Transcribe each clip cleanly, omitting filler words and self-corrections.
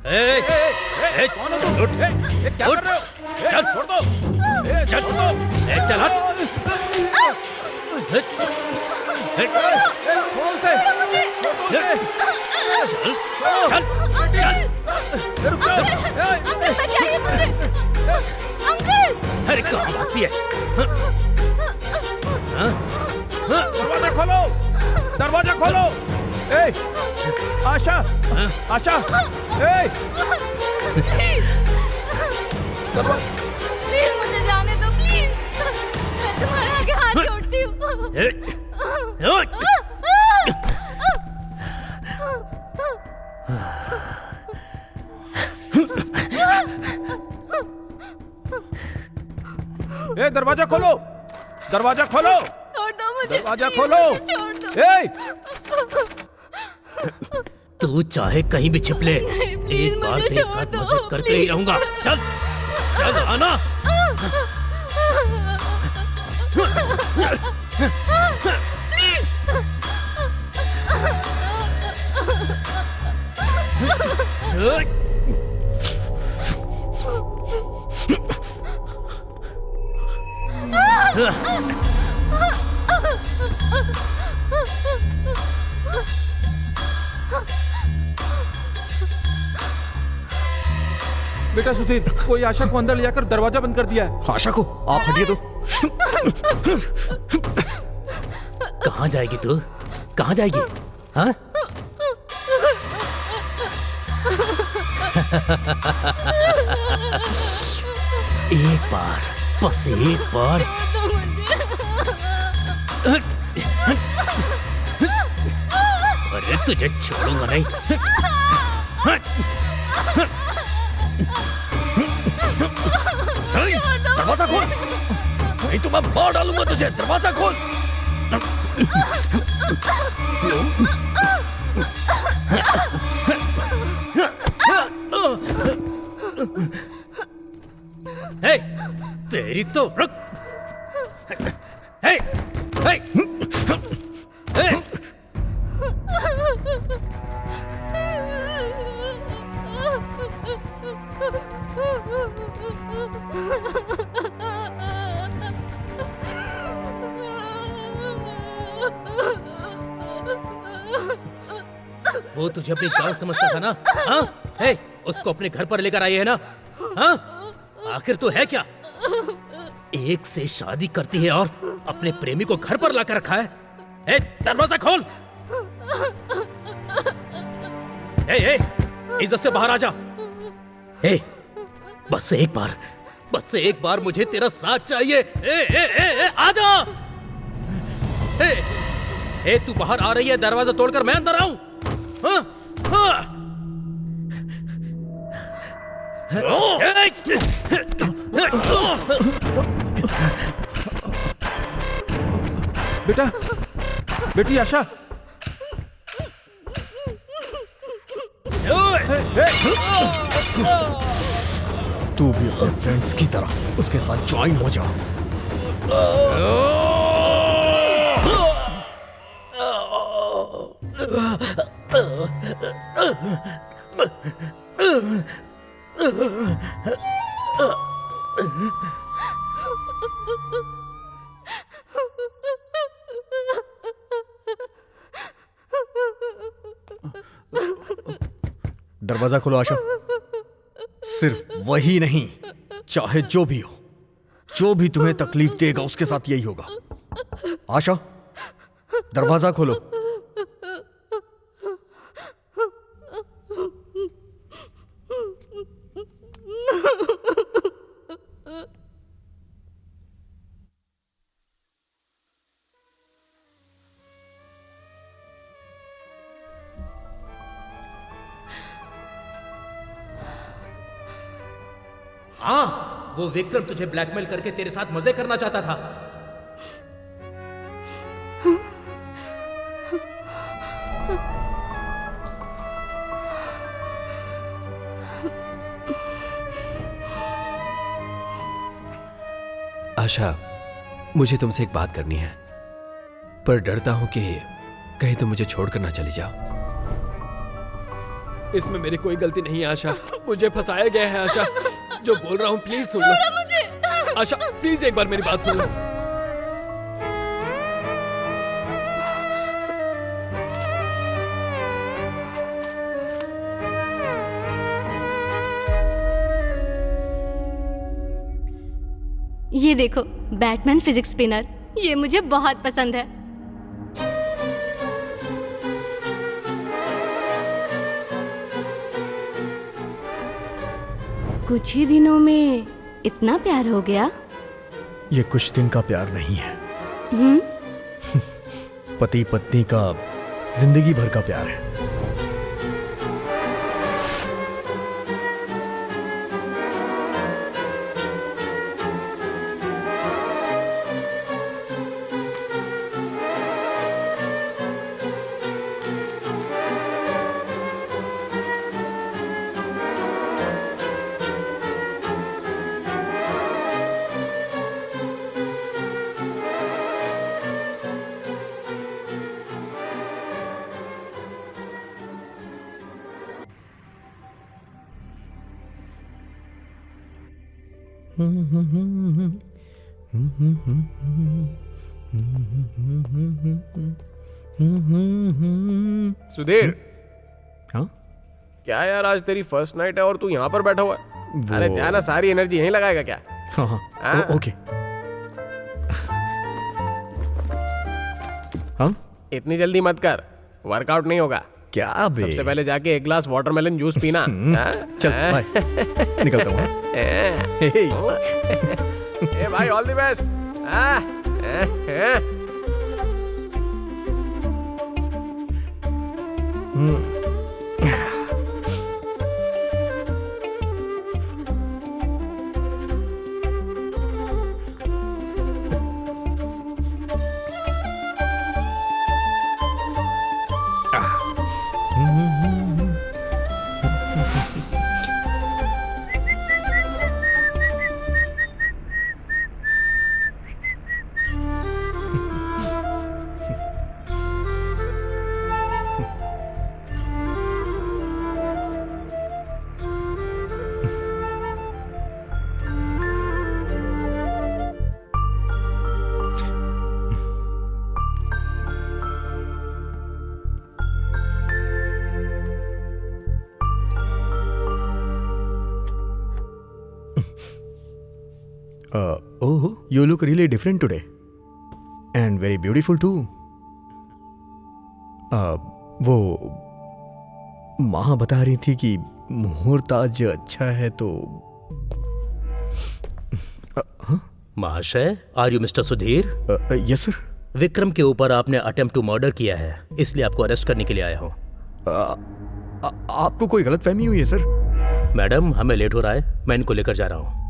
कौन हो तुम? उठ, क्या कर रहे हो? चल छोड़ दो, चल छोड़ दो, चल हट, छोड़ो उसे, चल, चल, रुक जाओ, अंकल बचाइए मुझे, अंकल। अरे कहाँ भागती है? दरवाजा खोलो, दरवाजा खोलो। आशा, आशा, प्लीज मुझे जाने दो प्लीज, मैं तुम्हारे आगे हाथ जोड़ती हूँ। दरवाजा खोलो, दरवाजा खोलो, छोड़ दो मुझे, दरवाजा खोलो, छोड़ दो। तू चाहे कहीं भी छिप ले, एक बार तेरे साथ मजे करके ही रहूंगा। चल चल आना। बेटा सुधीर, कोई आशा को अंदर ले जाकर दरवाजा बंद कर दिया है। आशा को आप हटिए तो। कहाँ जाएगी तू? कहाँ जाएगी? हाँ? एक बार, बस एक बार। अरे तुझे छोड़ूंगा नहीं। दरवाजा खोल, नहीं तो मैं मार डालूंगा तुझे। दरवाजा खोल। हे, तेरी तो रुक। हे, हे, हे। वो तुझे अपनी जान समझता था ना? हाँ? हे, उसको अपने घर पर लेकर आई है ना? हाँ? आखिर तो है क्या? एक से शादी करती है और अपने प्रेमी को घर पर लाकर रखा है। हे, दरवाजा खोल। हे, इज्जत से बाहर आ जा। हे, बस एक बार मुझे तेरा साथ चाहिए। आ जा। हे, तू बाहर आ रही है, दरवाजा तोड़कर मैं अंदर आऊं? हाँ? हाँ? बेटा, बेटी आशा, तू भी अपने फ्रेंड्स की तरह उसके साथ ज्वाइन हो जा। दरवाजा खोलो आशा। सिर्फ वही नहीं, चाहे जो भी हो, जो भी तुम्हें तकलीफ देगा उसके साथ यही होगा। आशा, दरवाजा खोलो। हाँ, वो विक्रम तुझे ब्लैकमेल करके तेरे साथ मजे करना चाहता था। आशा, मुझे तुमसे एक बात करनी है, पर डरता हूं कि कहीं तुम मुझे छोड़कर ना चली जाओ। इसमें मेरी कोई गलती नहीं है आशा, मुझे फंसाया गया है आशा। जो बोल रहा हूँ प्लीज सुन लो मुझे। आशा, प्लीज एक बार मेरी बात सुन लो। ये देखो, बैटमैन फिजिक्स स्पिनर, ये मुझे बहुत पसंद है। कुछ ही दिनों में इतना प्यार हो गया। ये कुछ दिन का प्यार नहीं है, पति पत्नी का जिंदगी भर का प्यार है। सुधीर, हाँ? क्या यार, आज तेरी फर्स्ट नाइट है और तू यहाँ पर बैठा हुआ है? अरे जाना, सारी एनर्जी यहीं लगाएगा क्या? हाँ हाँ, हाँ। ओके। हाँ? इतनी जल्दी मत कर, वर्कआउट नहीं होगा। क्या बे? सबसे पहले जाके एक ग्लास वाटरमेलन जूस पीना। हाँ? चल बाय, निकलता हूँ। ए भाई, all the best. Oh, you look really different today, and very beautiful too. वो माँ बता रही थी कि मुहूर्त आज अच्छा है तो। महाशय, are you mister Sudhir? Yes sir. Vikram के ऊपर आपने अटेम्प्ट टू मर्डर किया है, इसलिए आपको अरेस्ट करने के लिए आया हूँ। आपको कोई गलतफहमी हुई है सर? मैडम, हमें लेट हो रहा है, मैं इनको लेकर जा रहा हूँ।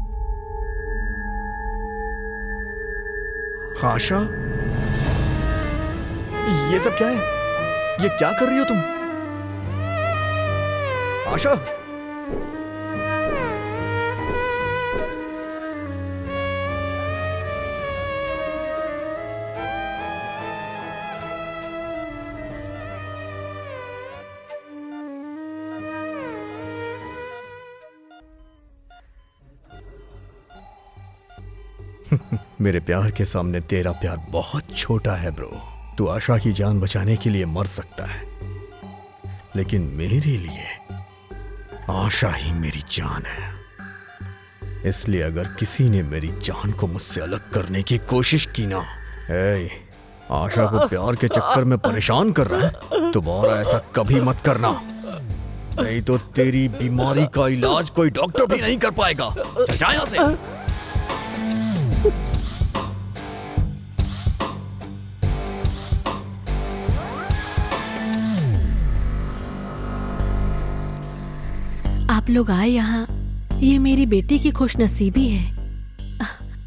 आशा, ये सब क्या है? ये क्या कर रही हो तुम? आशा, मेरे प्यार के सामने तेरा प्यार बहुत छोटा है ब्रो। तू आशा की जान बचाने के लिए मर सकता है, लेकिन मेरे लिए आशा ही मेरी जान है। इसलिए अगर किसी ने मेरी जान को मुझसे अलग करने की कोशिश की ना, आशा को प्यार के चक्कर में परेशान कर रहा है, दोबारा ऐसा कभी मत करना, नहीं तो तेरी बीमारी का इलाज कोई डॉक्टर भी नहीं कर पाएगा। चल जा यहां से। आप लोग आए यहाँ, ये मेरी बेटी की खुशनसीबी है।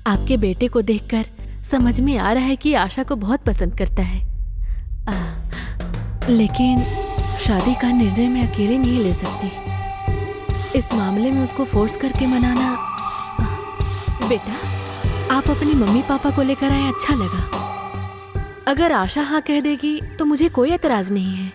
आपके बेटे को देखकर समझ में आ रहा है कि आशा को बहुत पसंद करता है, लेकिन शादी का निर्णय मैं अकेले नहीं ले सकती। इस मामले में उसको फोर्स करके मनाना। बेटा, आप अपनी मम्मी पापा को लेकर आए, अच्छा लगा। अगर आशा हाँ कह देगी तो मुझे कोई एतराज नहीं है।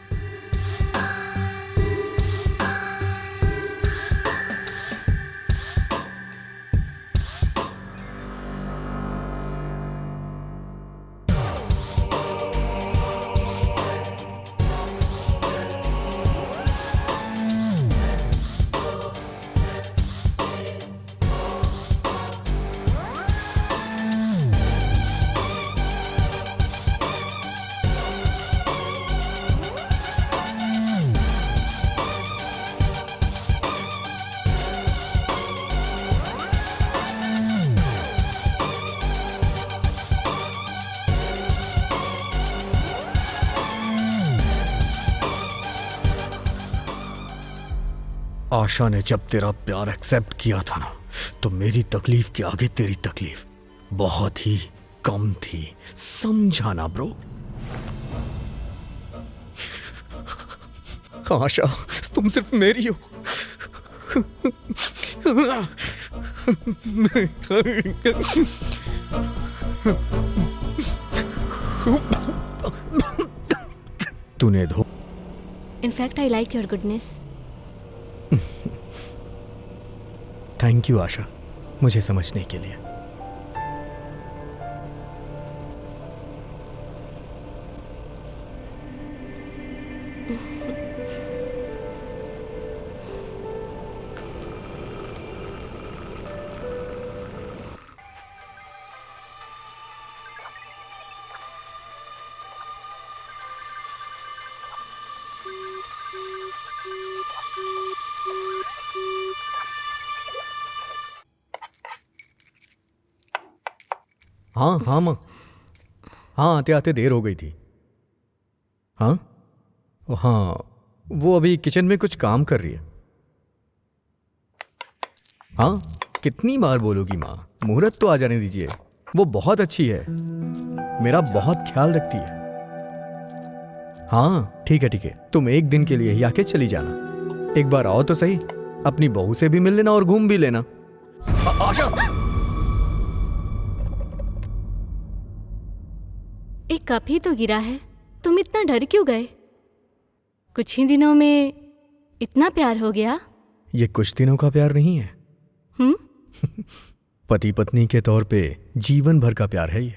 आशा ने जब तेरा प्यार एक्सेप्ट किया था ना, तो मेरी तकलीफ के आगे तेरी तकलीफ बहुत ही कम थी। समझा ना ब्रो? आशा, तुम सिर्फ मेरी हो। तूने धो in fact I like your goodness. Thank you Asha, मुझे समझने के लिए। हाँ हाँ माँ, हाँ आते आते देर हो गई थी। हाँ हाँ, वो अभी किचन में कुछ काम कर रही है। हाँ, कितनी बार बोलोगी माँ, मुहूर्त तो आ जाने दीजिए। वो बहुत अच्छी है, मेरा बहुत ख्याल रखती है। हाँ ठीक है, तुम एक दिन के लिए ही आके चली जाना। एक बार आओ तो सही, अपनी बहू से भी मिल लेना और घूम भी लेना। आशा, एक कप ही तो गिरा है, तुम इतना डर क्यों गए? कुछ ही दिनों में इतना प्यार हो गया? ये कुछ दिनों का प्यार नहीं है। पति पत्नी के तौर पे जीवन भर का प्यार है ये।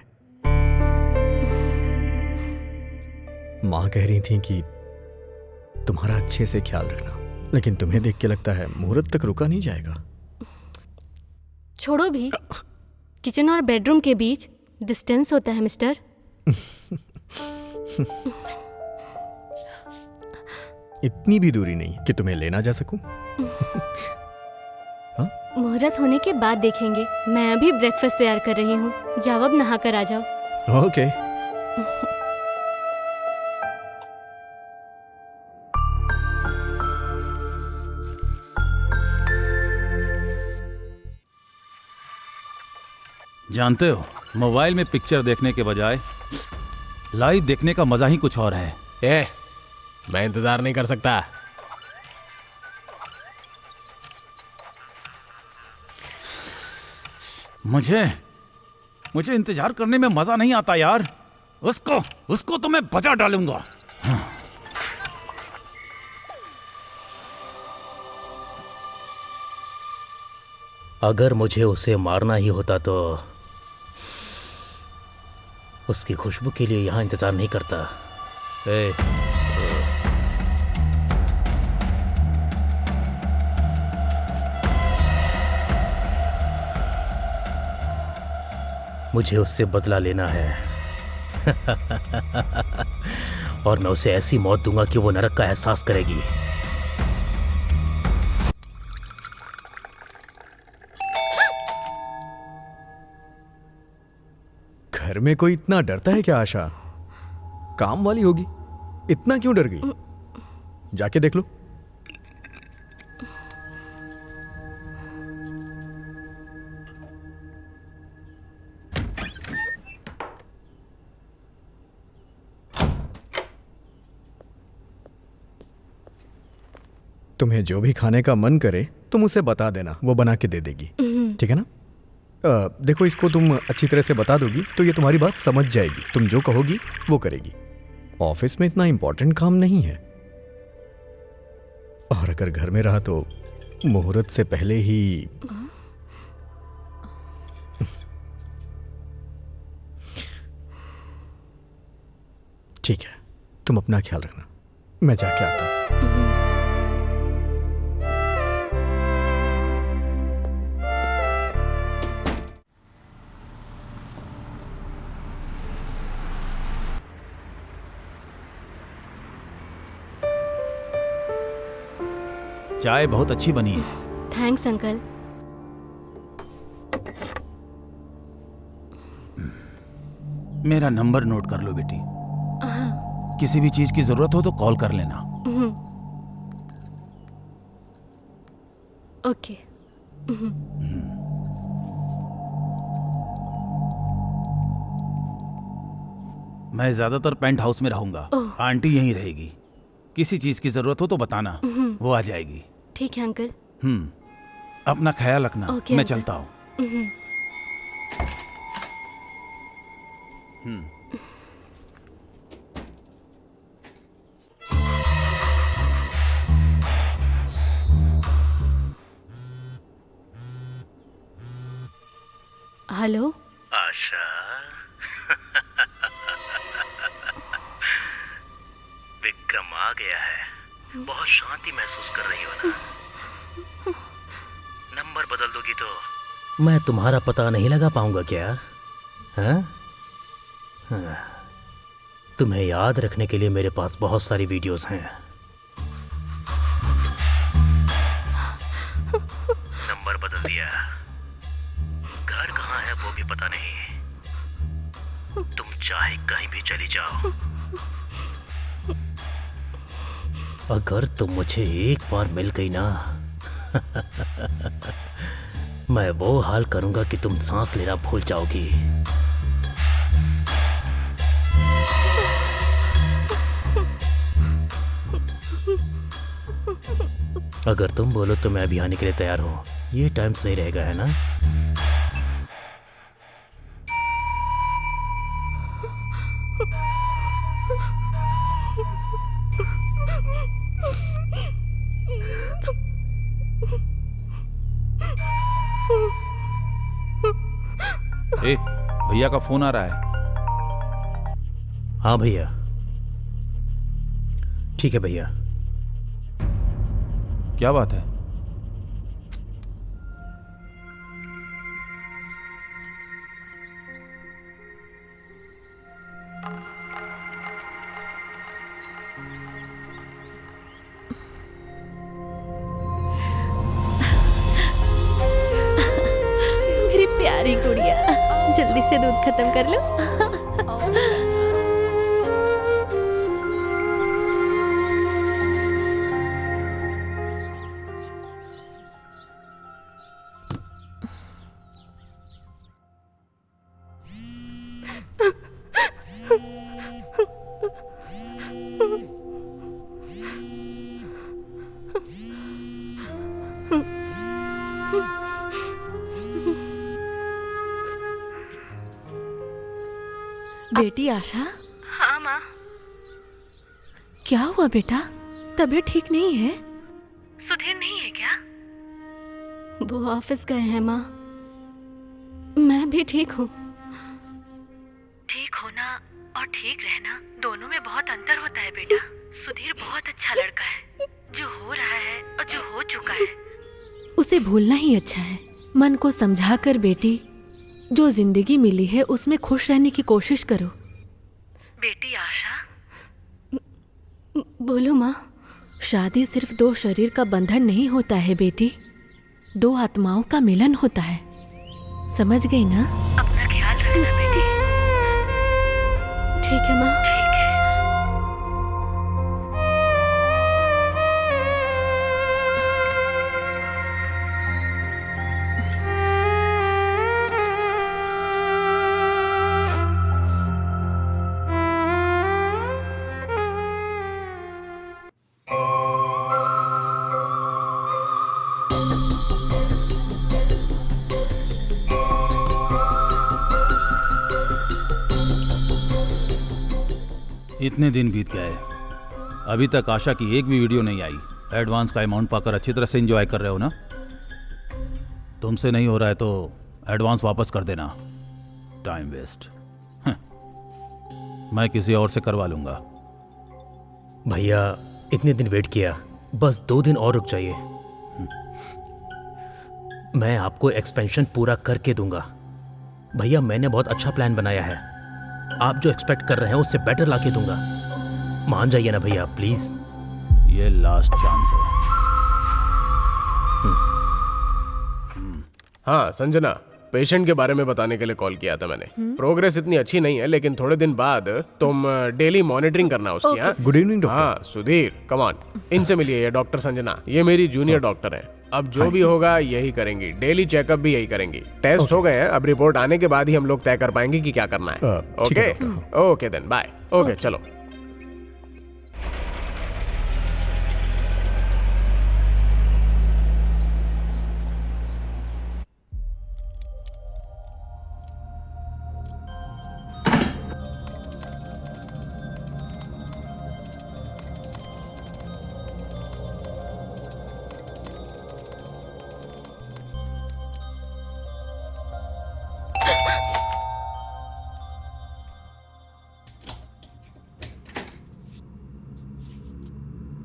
माँ कह रही थी कि तुम्हारा अच्छे से ख्याल रखना, लेकिन तुम्हें देख के लगता है मुहूर्त तक रुका नहीं जाएगा। छोड़ो भी, किचन और बेडरूम के बीच डिस्टेंस होता है मिस्टर। इतनी भी दूरी नहीं कि तुम्हें लेना जा सकूं। मुहूर्त होने के बाद देखेंगे। मैं अभी ब्रेकफास्ट तैयार कर रही हूँ, जाओ अब नहा कर आ जाओ। ओके। जानते हो, मोबाइल में पिक्चर देखने के बजाय लाइव देखने का मजा ही कुछ और है। मैं इंतजार नहीं कर सकता। मुझे इंतजार करने में मजा नहीं आता यार। उसको तो मैं बजा डालूंगा। अगर मुझे उसे मारना ही होता तो उसकी खुशबू के लिए यहां इंतजार नहीं करता। मुझे उससे बदला लेना है। और मैं उसे ऐसी मौत दूंगा कि वो नरक का एहसास करेगी। घर में कोई इतना डरता है क्या आशा? काम वाली होगी, इतना क्यों डर गई? जाके देख लो। तुम्हें जो भी खाने का मन करे तुम उसे बता देना, वो बना के दे देगी। ठीक है ना? देखो, इसको तुम अच्छी तरह से बता दोगी तो ये तुम्हारी बात समझ जाएगी। तुम जो कहोगी वो करेगी। ऑफिस में इतना इंपॉर्टेंट काम नहीं है, और अगर घर में रहा तो मुहूर्त से पहले ही। ठीक है, तुम अपना ख्याल रखना, मैं जाके आता हूं। चाय बहुत अच्छी बनी है। Thanks uncle. मेरा नंबर नोट कर लो बेटी। किसी भी चीज की जरूरत हो तो कॉल कर लेना। ओके। मैं ज्यादातर पेंट हाउस में रहूंगा। आंटी यहीं रहेगी। किसी चीज की जरूरत हो तो बताना, वो आ जाएगी। ठीक है अंकल। अपना ख्याल रखना। ओके, मैं अंकल। चलता हूँ। हेलो। आशा, विक्रम आ गया है। बहुत शांति महसूस कर रही हो ना? नंबर बदल दोगी तो मैं तुम्हारा पता नहीं लगा पाऊंगा क्या? हाँ? तुम्हें याद रखने के लिए मेरे पास बहुत सारी वीडियोस हैं। नंबर बदल दिया। घर कहाँ है वो भी पता नहीं। तुम चाहे कहीं भी चली जाओ। अगर तुम मुझे एक बार मिल गई ना मैं वो हाल करूंगा कि तुम सांस लेना भूल जाओगी। अगर तुम बोलो तो मैं अभी आने के लिए तैयार हूं। ये टाइम सही रहेगा, है ना? ए, भैया का फोन आ रहा है। हाँ भैया। ठीक है भैया। क्या बात है? मेरी प्यारी गुड़िया, जल्दी से दूध खत्म कर लो। बेटी आशा। हाँ माँ। क्या हुआ बेटा? तबीयत ठीक नहीं है? सुधीर नहीं है क्या? वो ऑफिस गए हैं माँ। मैं भी ठीक हूँ। ठीक होना और ठीक रहना दोनों में बहुत अंतर होता है बेटा। सुधीर बहुत अच्छा लड़का है। जो हो रहा है और जो हो चुका है उसे भूलना ही अच्छा है। मन को समझा कर बेटी, जो जिंदगी मिली है उसमें खुश रहने की कोशिश करो। बेटी आशा। बोलो माँ। शादी सिर्फ दो शरीर का बंधन नहीं होता है बेटी, दो आत्माओं का मिलन होता है। समझ गई ना? अपना ख्याल रखना बेटी। ठीक है माँ। ठीक है। इतने दिन बीत गए, अभी तक आशा की एक भी वीडियो नहीं आई। एडवांस का अमाउंट पाकर अच्छी तरह से एंजॉय कर रहे हो ना? तुमसे नहीं हो रहा है तो एडवांस वापस कर देना। Time waste. मैं किसी और से करवा लूंगा। भैया इतने दिन वेट किया, बस 2 दिन और रुक जाइए। मैं आपको एक्सपेंशन पूरा करके दूंगा। भैया मैंने बहुत अच्छा प्लान बनाया है। आप जो एक्सपेक्ट कर रहे हैं उससे बेटर लाके दूंगा। मान जाइए ना भैया प्लीज। ये लास्ट चांस है। हाँ संजना, पेशेंट के बारे में बताने के लिए कॉल किया था मैंने। प्रोग्रेस इतनी अच्छी नहीं है, लेकिन थोड़े दिन बाद तुम डेली मॉनिटरिंग करना उसकी। हाँ गुड इवनिंग डॉक्टर। हाँ सुधीर, कम ऑन, इनसे मिलिए। ये डॉक्टर संजना, ये मेरी जूनियर डॉक्टर है। अब जो भी होगा यही करेंगी, डेली चेकअप भी यही करेंगी। टेस्ट हो गए हैं, अब रिपोर्ट आने के बाद ही हम लोग तय कर पाएंगे कि क्या करना है। ठीक है, okay okay then bye. Okay चलो।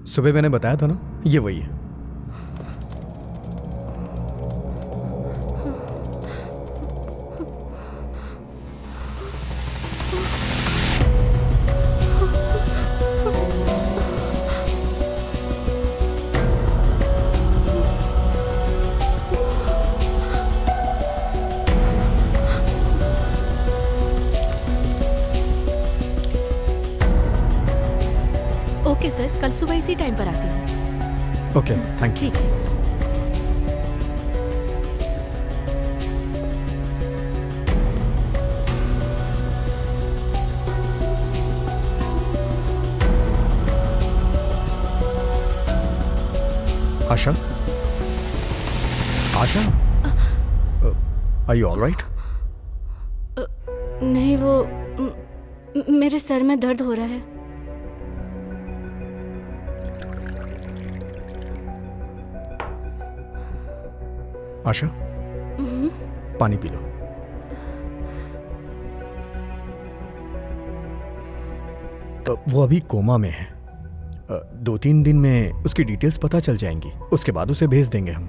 सुबह मैंने बताया था ना, ये वही है। ओके सर, कल सुबह इसी टाइम पर आती हूँ। Okay, thank you. ठीक है। आशा, आशा, आर यू ऑल राइट? नहीं, वो मेरे सर में दर्द हो रहा है। आशा, पानी पी लो। वो अभी कोमा में है। 2-3 दिन में उसकी डिटेल्स पता चल जाएंगी, उसके बाद उसे भेज देंगे हम।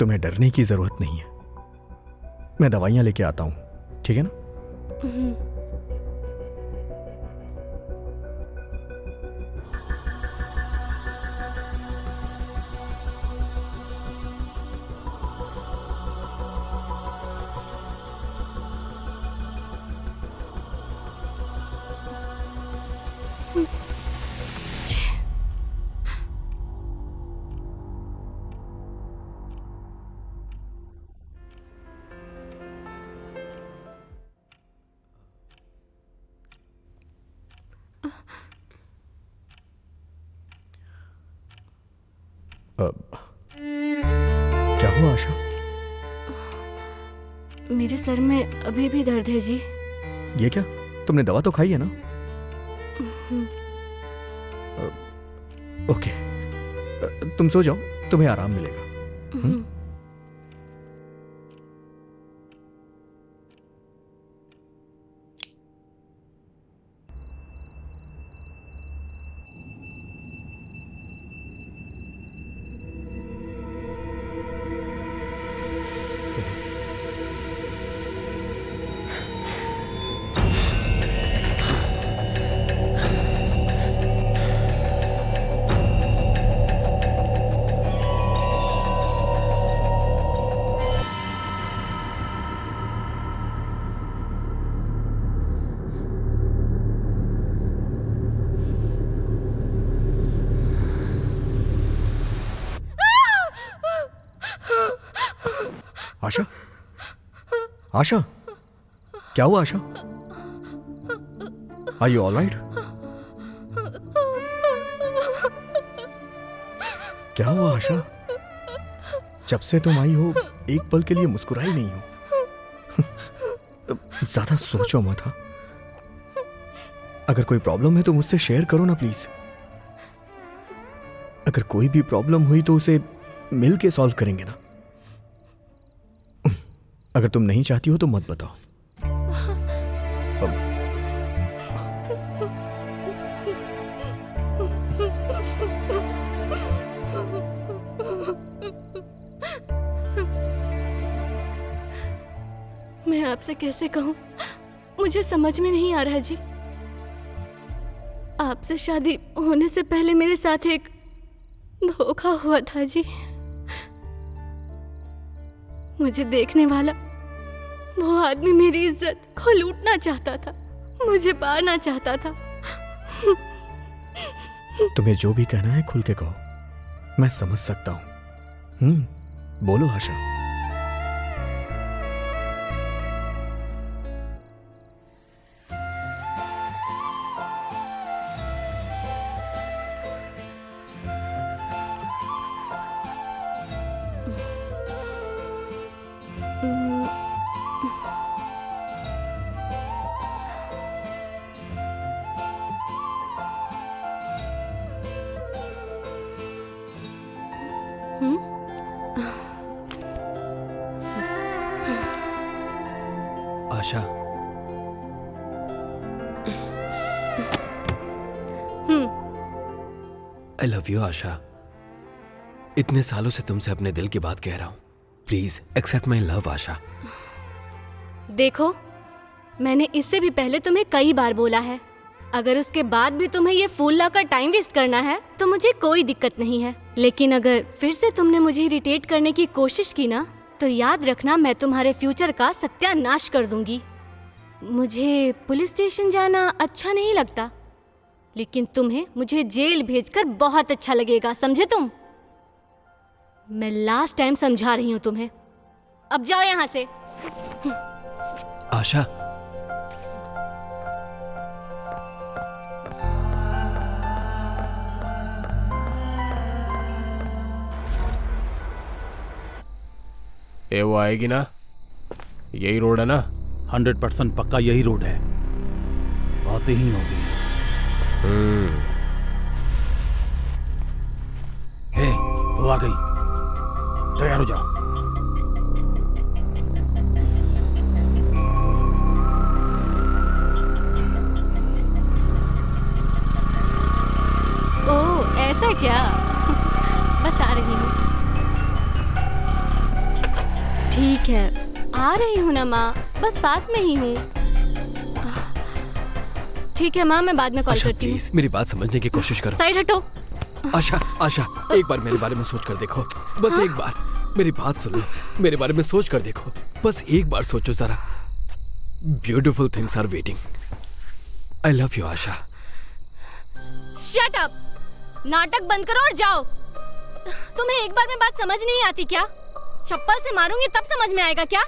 तुम्हें डरने की जरूरत नहीं है, मैं दवाइयां लेके आता हूं, ठीक है ना? क्या हुआ आशा? मेरे सर में अभी भी दर्द है जी। ये क्या, तुमने दवा तो खाई है ना? ओके, तुम सो जाओ, तुम्हें आराम मिलेगा। आशा, आशा, क्या हुआ Asha? Are you all right? क्या हुआ आशा? जब से तुम आई हो एक पल के लिए मुस्कुराई नहीं हो। ज्यादा सोचो मत। हाँ, अगर कोई प्रॉब्लम है तो मुझसे शेयर करो ना प्लीज। अगर कोई भी प्रॉब्लम हुई तो उसे मिल के सॉल्व करेंगे ना। अगर तुम नहीं चाहती हो तो मत बताओ। मैं आपसे कैसे कहूं, मुझे समझ में नहीं आ रहा जी। आपसे शादी होने से पहले मेरे साथ एक धोखा हुआ था जी। मुझे देखने वाला वो आदमी मेरी इज्जत को लूटना चाहता था, मुझे पाना चाहता था। तुम्हें जो भी कहना है खुल के कहो, मैं समझ सकता हूं। बोलो आशा। आशा, आई लव यू आशा। इतने सालों से तुमसे अपने दिल की बात कह रहा हूं। प्लीज एक्सेप्ट माई लव आशा। देखो, मैंने इससे भी पहले तुम्हें कई बार बोला है, अगर उसके बाद भी तुम्हें ये फूल लाकर टाइम वेस्ट करना है तो मुझे कोई दिक्कत नहीं है, लेकिन अगर फिर से तुमने मुझे इरिटेट करने की कोशिश की ना तो याद रखना मैं तुम्हारे फ्यूचर का सत्यानाश कर दूंगी। मुझे पुलिस स्टेशन जाना अच्छा नहीं लगता, लेकिन तुम्हें मुझे जेल भेजकर बहुत अच्छा लगेगा, समझे तुम? मैं लास्ट टाइम समझा रही हूँ तुम्हें, अब जाओ यहाँ से। आशा, ये वो आएगी ना? यही रोड है ना? 100% पक्का यही रोड है, आते ही होगी। हे, वो आ गई, तैयार हो जाओ। ओह, ऐसा क्या? बस आ रही हूँ। ठीक है, आ रही हूँ ना माँ, बस पास में ही हूँ। ठीक है माँ, मैं बाद में कॉल आशा करती हूँ। प्लीज मेरी बात समझने की कोशिश करो। साइड हटो। आशा, आशा, एक बार मेरे बारे में सोच कर देखो, बस एक बार मेरी बात सुनो, मेरे बारे में सोच कर देखो, बस एक बार सोचो जरा। Beautiful things are waiting. I love you Asha. Shut up, नाटक बंद करो और जाओ। तुम्हें एक बार में बात समझ नहीं आती क्या? चप्पल से मारूंगी तब समझ में आएगा क्या?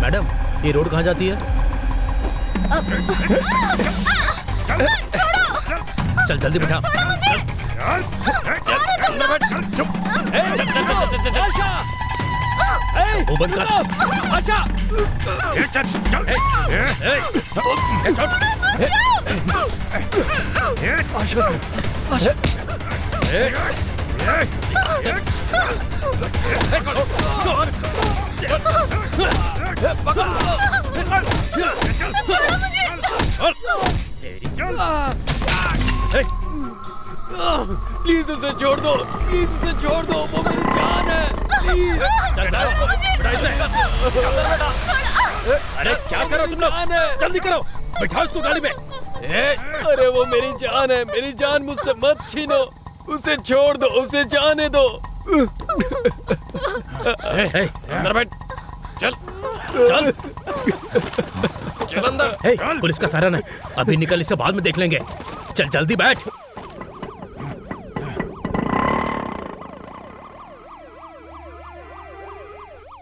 मैडम, ये रोड कहाँ जाती है? चल जल्दी बैठा। वो बंद कर। आशा, आशा, प्लीज उसे छोड़ दो, प्लीज उसे छोड़ दो, वो मेरी जान है, प्लीज। अरे क्या करो तुम लोग? जल्दी करो, बिठाओ इसको गाड़ी में। अरे वो मेरी जान है, मेरी जान मुझसे मत छीनो, उसे छोड़ दो, उसे जाने दो। अंदर बैठ। चल चल चल अंदर। पुलिस का सायरन है, अभी निकल, इसे बाद में देख लेंगे। चल जल्दी बैठ।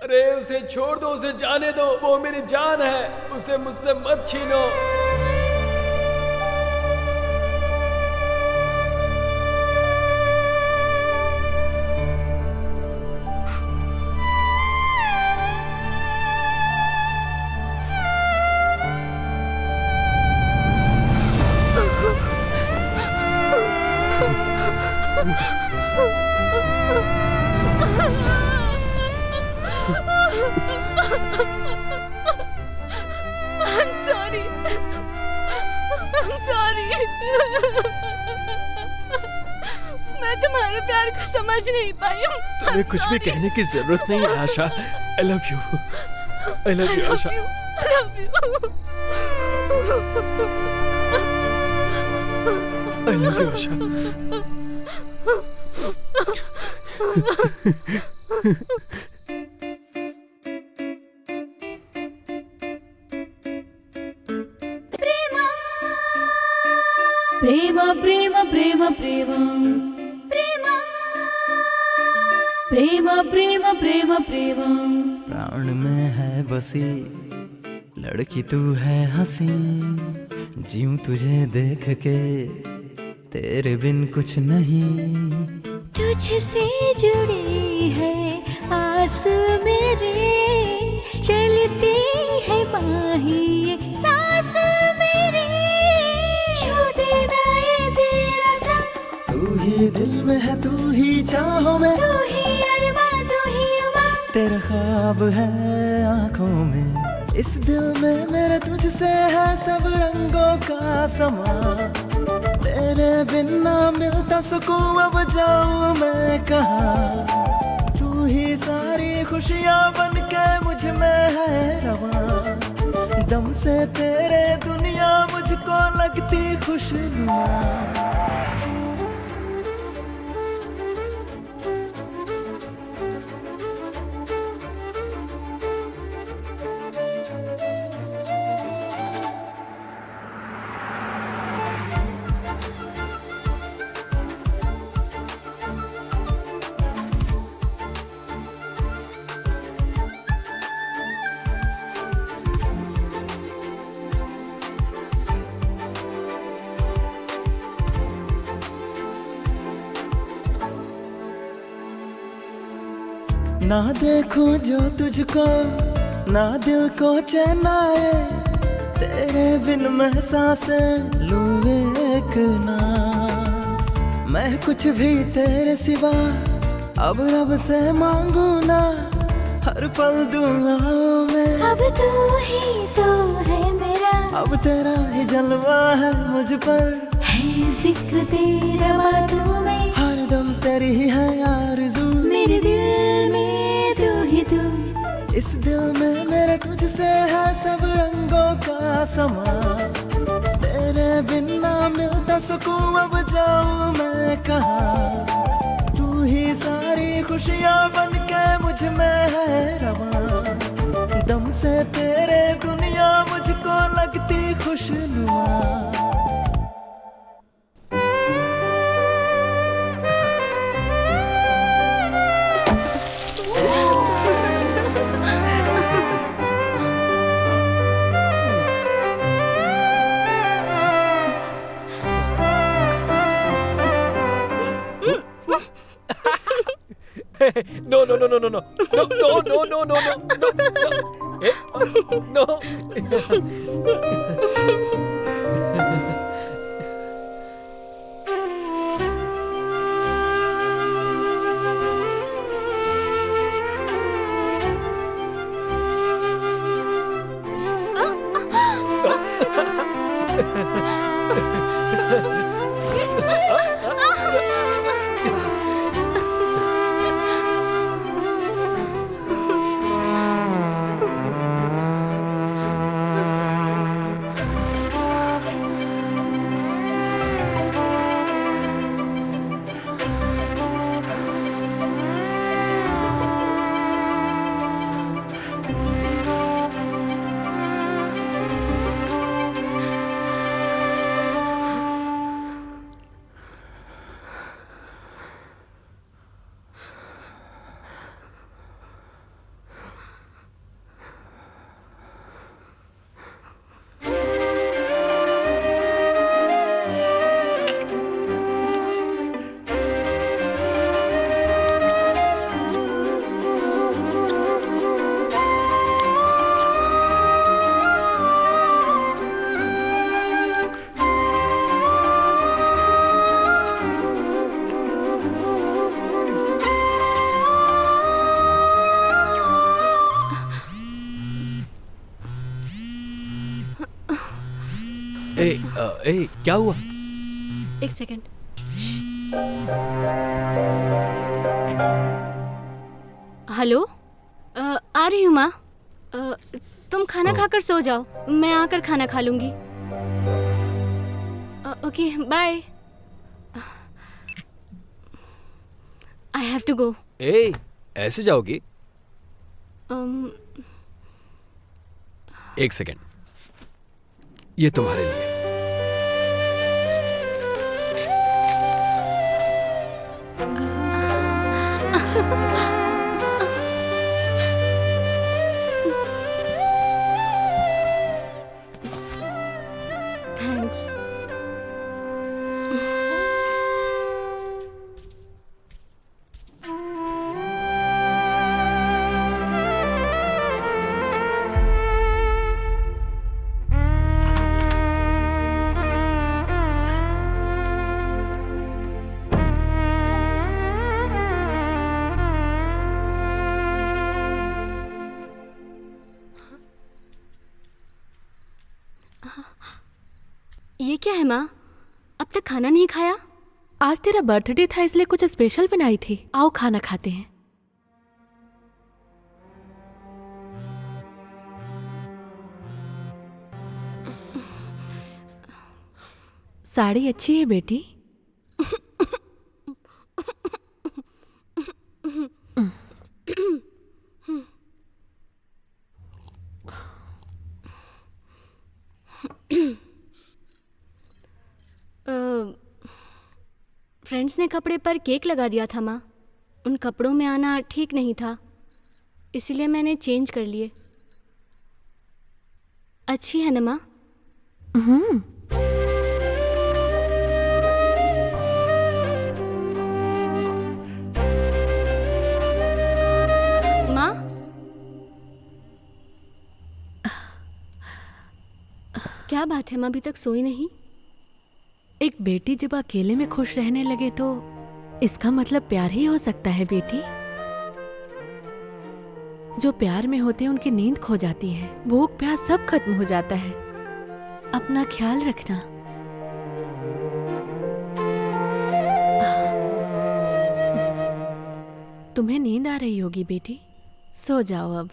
अरे उसे छोड़ दो, उसे जाने दो, वो मेरी जान है, उसे मुझसे मत छीनो। I'm sorry. I'm sorry. मैं तुम्हारे प्यार को समझ नहीं पाई हूँ। तुम्हें कुछ भी कहने की जरूरत नहीं है Asha. I love you, I love you Asha. I love you. I love you Asha. प्रेम प्रेम प्रेम प्रेम प्रेम प्रेम प्रेम प्रेम प्राण में है बसी लड़की तू है हंसी, जीऊं तुझे देख के तेरे बिन कुछ नहीं। तुझसे जुड़ी है आस मेरे, चलती है बाही ये सांस मेरी, छूटे ना ये तेरा संग। तू ही दिल में है, तू ही चाहों में, तू ही अरमां, तू ही उमंग। तेरा ख्वाब है आंखों में, इस दिल में मेरे तुझसे है सब रंगों का समा। तेरे बिन ना मिलता सुकून, अब जाऊं मैं कहाँ। तू ही सारी खुशियाँ बन के मुझ में है रवां। दम से तेरे दुनिया मुझको लगती खुशनुमा। ना देखूं जो तुझको, ना दिल को चैन आए, तेरे बिन मैं सांसें लूं एक ना। मैं कुछ भी तेरे सिवा अब रब से मांगू ना, हर पल दुआओं में। अब तू ही तो है मेरा, अब तेरा ही जलवा है मुझ पर, है जिक्र तेरा बातों में, हर दम तेरी ही है आरज़ू। मेरे दिल में तू ही तू, इस दिल में मेरे तुझसे है सब रंगों का समा। तेरे बिन ना मिलता सुकून, अब जाऊं मैं कहाँ। तू ही सारी खुशियाँ बन के मुझ में है रवां। दम से तेरे दुनिया मुझको लगती खुशनुमा। No, no, no, no, no, no, no, no, no, no, no, no, no, ए, क्या हुआ? एक सेकंड। हेलो, आ रही हूँ माँ। तुम खाना खाकर सो जाओ, मैं आकर खाना खा लूंगी। Okay bye. I have to go. ए, ऐसे जाओगी? एक सेकेंड, ये तुम्हारे लिए। थैंक्स। ये क्या है माँ? अब तक खाना नहीं खाया? आज तेरा बर्थडे था इसलिए कुछ स्पेशल बनाई थी। आओ खाना खाते हैं। साड़ी अच्छी है बेटी। फ्रेंड्स ने कपड़े पर केक लगा दिया था माँ। उन कपड़ों में आना ठीक नहीं था, इसीलिए मैंने चेंज कर लिए। अच्छी है ना माँ? माँ, क्या बात है माँ, अभी तक सोई नहीं? एक बेटी जब अकेले में खुश रहने लगे तो इसका मतलब प्यार ही हो सकता है बेटी। जो प्यार में होते हैं उनकी नींद खो जाती है, भूख प्यास सब खत्म हो जाता है। अपना ख्याल रखना। तुम्हें नींद आ रही होगी बेटी, सो जाओ अब।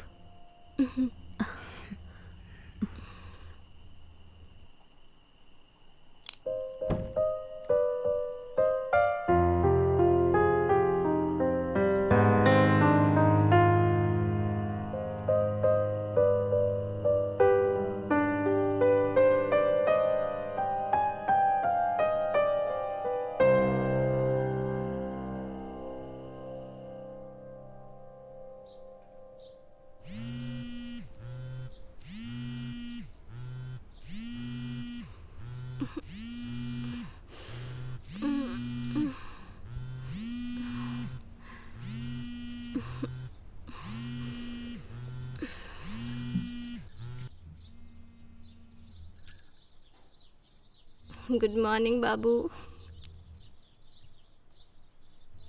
गुड मॉर्निंग बाबू।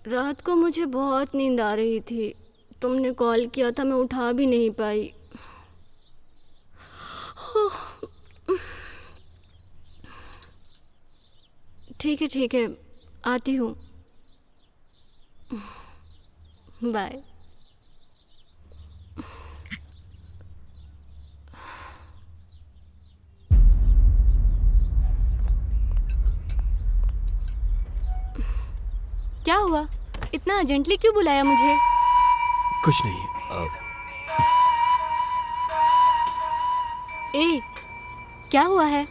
रात को मुझे बहुत नींद आ रही थी, तुमने कॉल किया था, मैं उठा भी नहीं पाई। ठीक है, आती हूँ, बाय। क्या हुआ? इतना अर्जेंटली क्यों बुलाया मुझे? कुछ नहीं। ए, क्या हुआ है?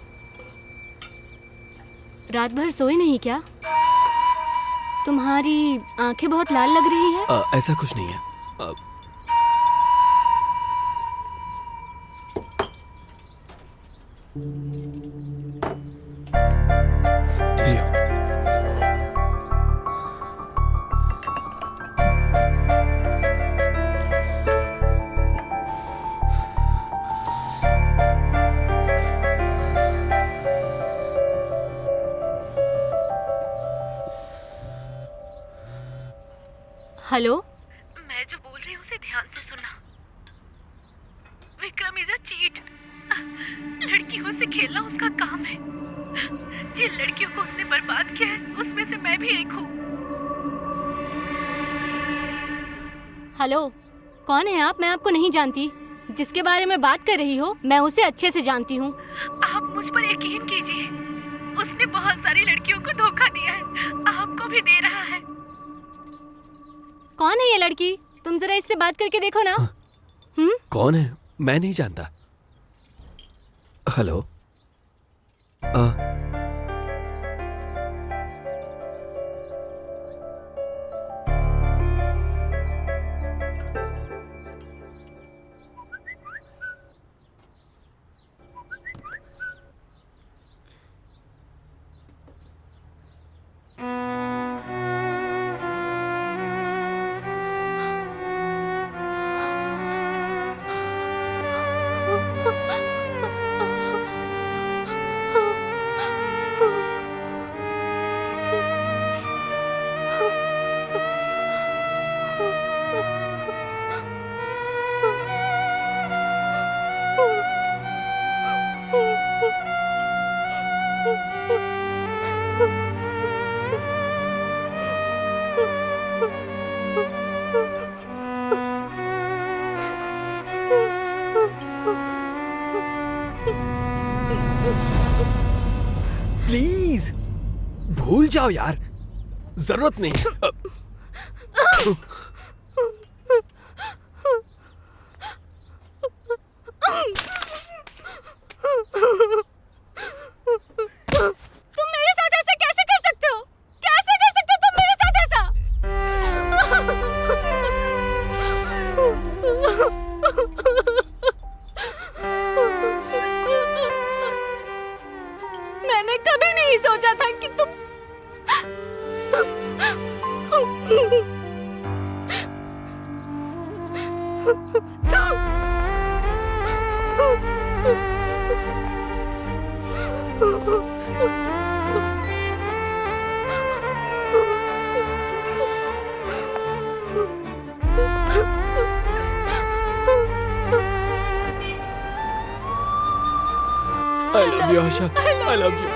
रात भर सोई नहीं क्या? तुम्हारी आंखें बहुत लाल लग रही है। ऐसा कुछ नहीं है। हेलो, मैं जो बोल रही हूँ उसे ध्यान से सुनना। Vikram is a cheat. लड़कियों से खेलना उसका काम है। जिन लड़कियों को उसने बर्बाद किया है उसमें से मैं भी एक हूँ। हेलो, कौन है आप? मैं आपको नहीं जानती। जिसके बारे में बात कर रही हो मैं उसे अच्छे से जानती हूँ। आप मुझ पर यकीन कीजिए, उसने बहुत सारी लड़कियों को धोखा दिया है, आपको भी दे रहा है। कौन है ये लड़की? तुम जरा इससे बात करके देखो ना। कौन है? मैं नहीं जानता। हेलो। प्लीज भूल जाओ यार, जरूरत नहीं है। तुम मेरे साथ ऐसा कैसे कर सकते हो? कैसे कर सकते हो तुम मेरे साथ ऐसा? मैंने कभी नहीं सोचा था कि तुम I love you, Asha. I love you.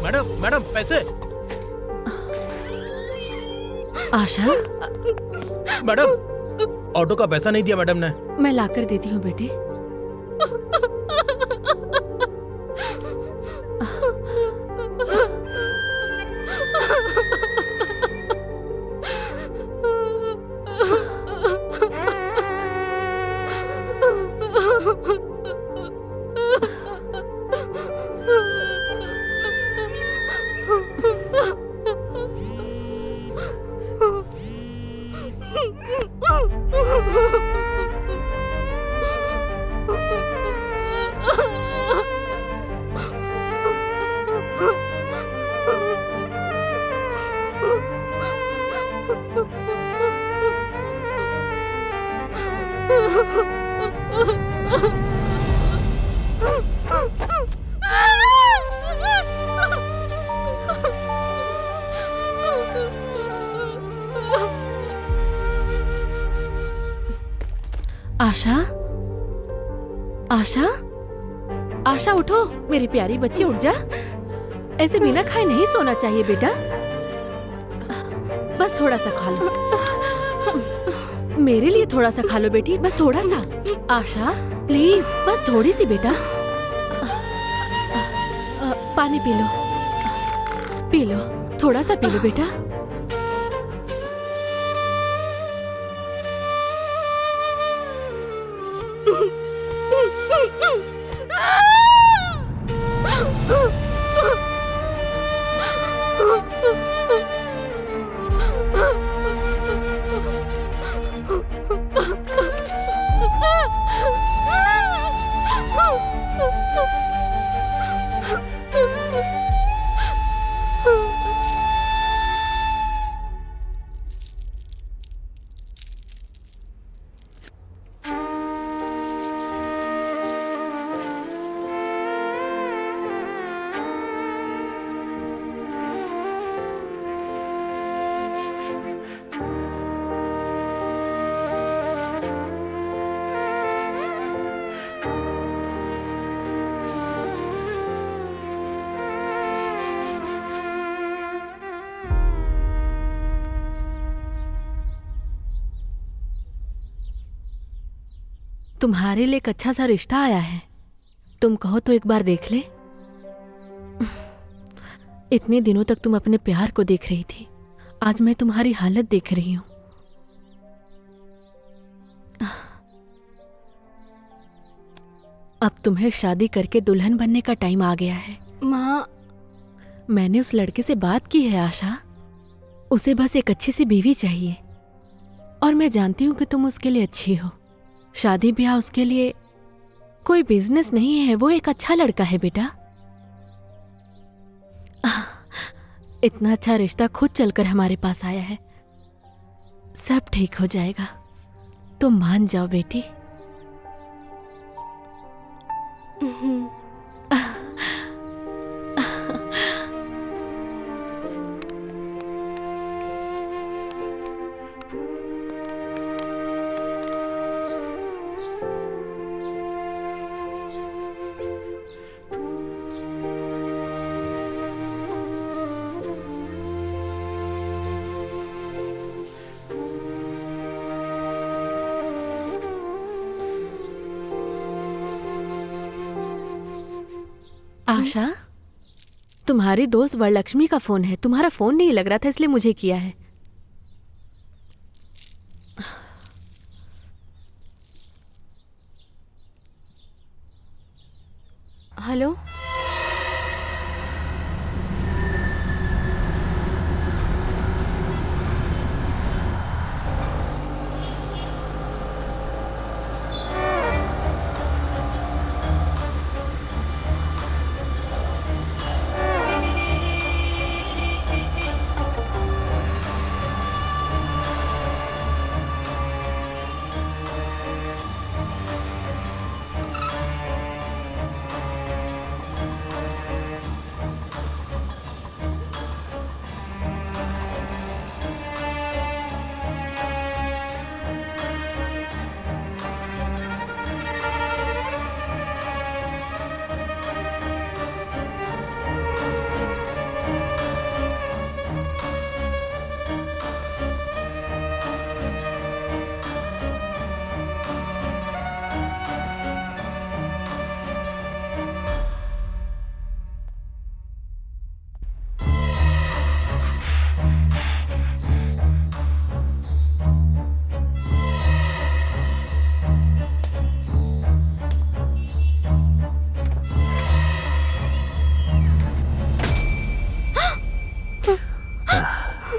Madam madam पैसे। आशा, मैडम ऑटो का पैसा नहीं दिया मैडम ने। मैं लाकर देती हूँ बेटे। आशा, आशा, आशा उठो, मेरी प्यारी बच्ची उठ जा। ऐसे बिना खाए नहीं सोना चाहिए बेटा। बस थोड़ा सा खा लो, मेरे लिए थोड़ा सा खा लो बेटी, बस थोड़ा सा। आशा प्लीज, बस थोड़ी सी बेटा। पानी पी लो, पी लो, थोड़ा सा पी लो बेटा। तुम्हारे लिए एक अच्छा सा रिश्ता आया है, तुम कहो तो एक बार देख ले। इतने दिनों तक तुम अपने प्यार को देख रही थी, आज मैं तुम्हारी हालत देख रही हूं। अब तुम्हें शादी करके दुल्हन बनने का टाइम आ गया है। माँ, मैंने उस लड़के से बात की है आशा, उसे बस एक अच्छी सी बीवी चाहिए और मैं जानती हूँ कि तुम उसके लिए अच्छी हो। शादी ब्याह उसके लिए कोई बिजनेस नहीं है, वो एक अच्छा लड़का है बेटा। इतना अच्छा रिश्ता खुद चलकर हमारे पास आया है, सब ठीक हो जाएगा, तुम मान जाओ बेटी। आशा, तुम्हारी दोस्त वरलक्ष्मी का फोन है, तुम्हारा फोन नहीं लग रहा था इसलिए मुझे किया है। हेलो,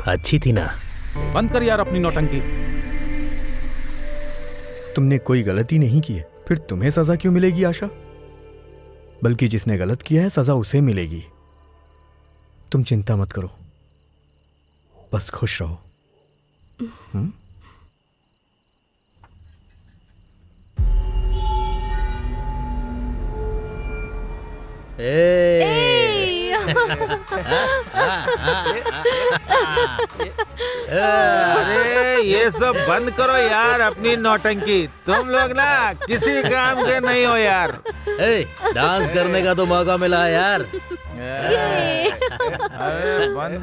अच्छी थी ना? बंद कर यार अपनी नौटंकी। तुमने कोई गलती नहीं की है, फिर तुम्हें सजा क्यों मिलेगी आशा? बल्कि जिसने गलत किया है सजा उसे मिलेगी। तुम चिंता मत करो, बस खुश रहो। अरे ये सब बंद करो यार अपनी नौटंकी। तुम लोग ना किसी काम के नहीं हो यार। डांस करने का तो मौका मिला है यार। अरे बंद।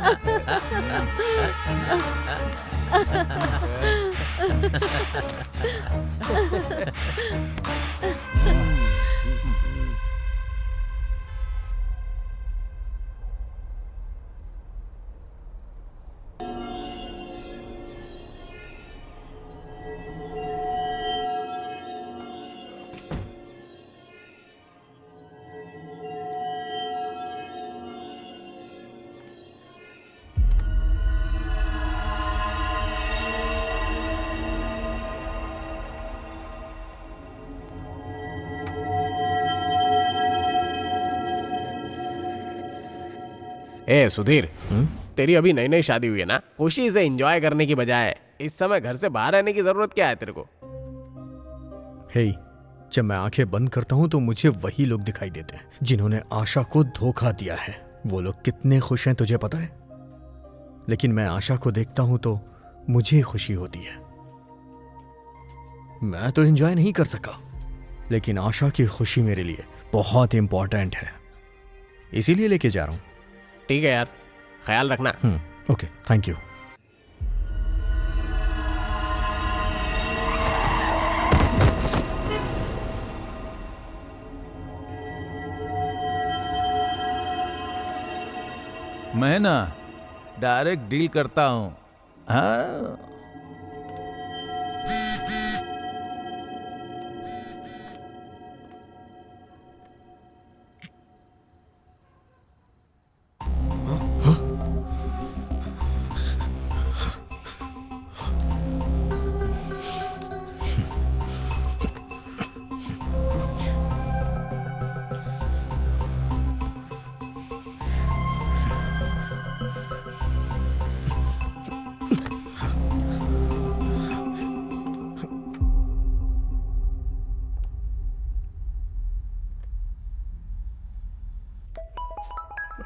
ए सुधीर, तेरी अभी नई नई शादी हुई है ना, खुशी से एंजॉय करने की बजाय इस समय घर से बाहर आने की जरूरत क्या है तेरे को? हे, जब मैं आंखें बंद करता हूं तो मुझे वही लोग दिखाई देते हैं जिन्होंने आशा को धोखा दिया है। वो लोग कितने खुश हैं तुझे पता है? लेकिन मैं आशा को देखता हूं तो मुझे खुशी होती है। मैं तो एंजॉय नहीं कर सका, लेकिन आशा की खुशी मेरे लिए बहुत इंपॉर्टेंट है, इसीलिए लेके जा रहा हूं। ठीक है यार, ख्याल रखना। Okay, thank you. मैं ना डायरेक्ट डील करता हूँ। हाँ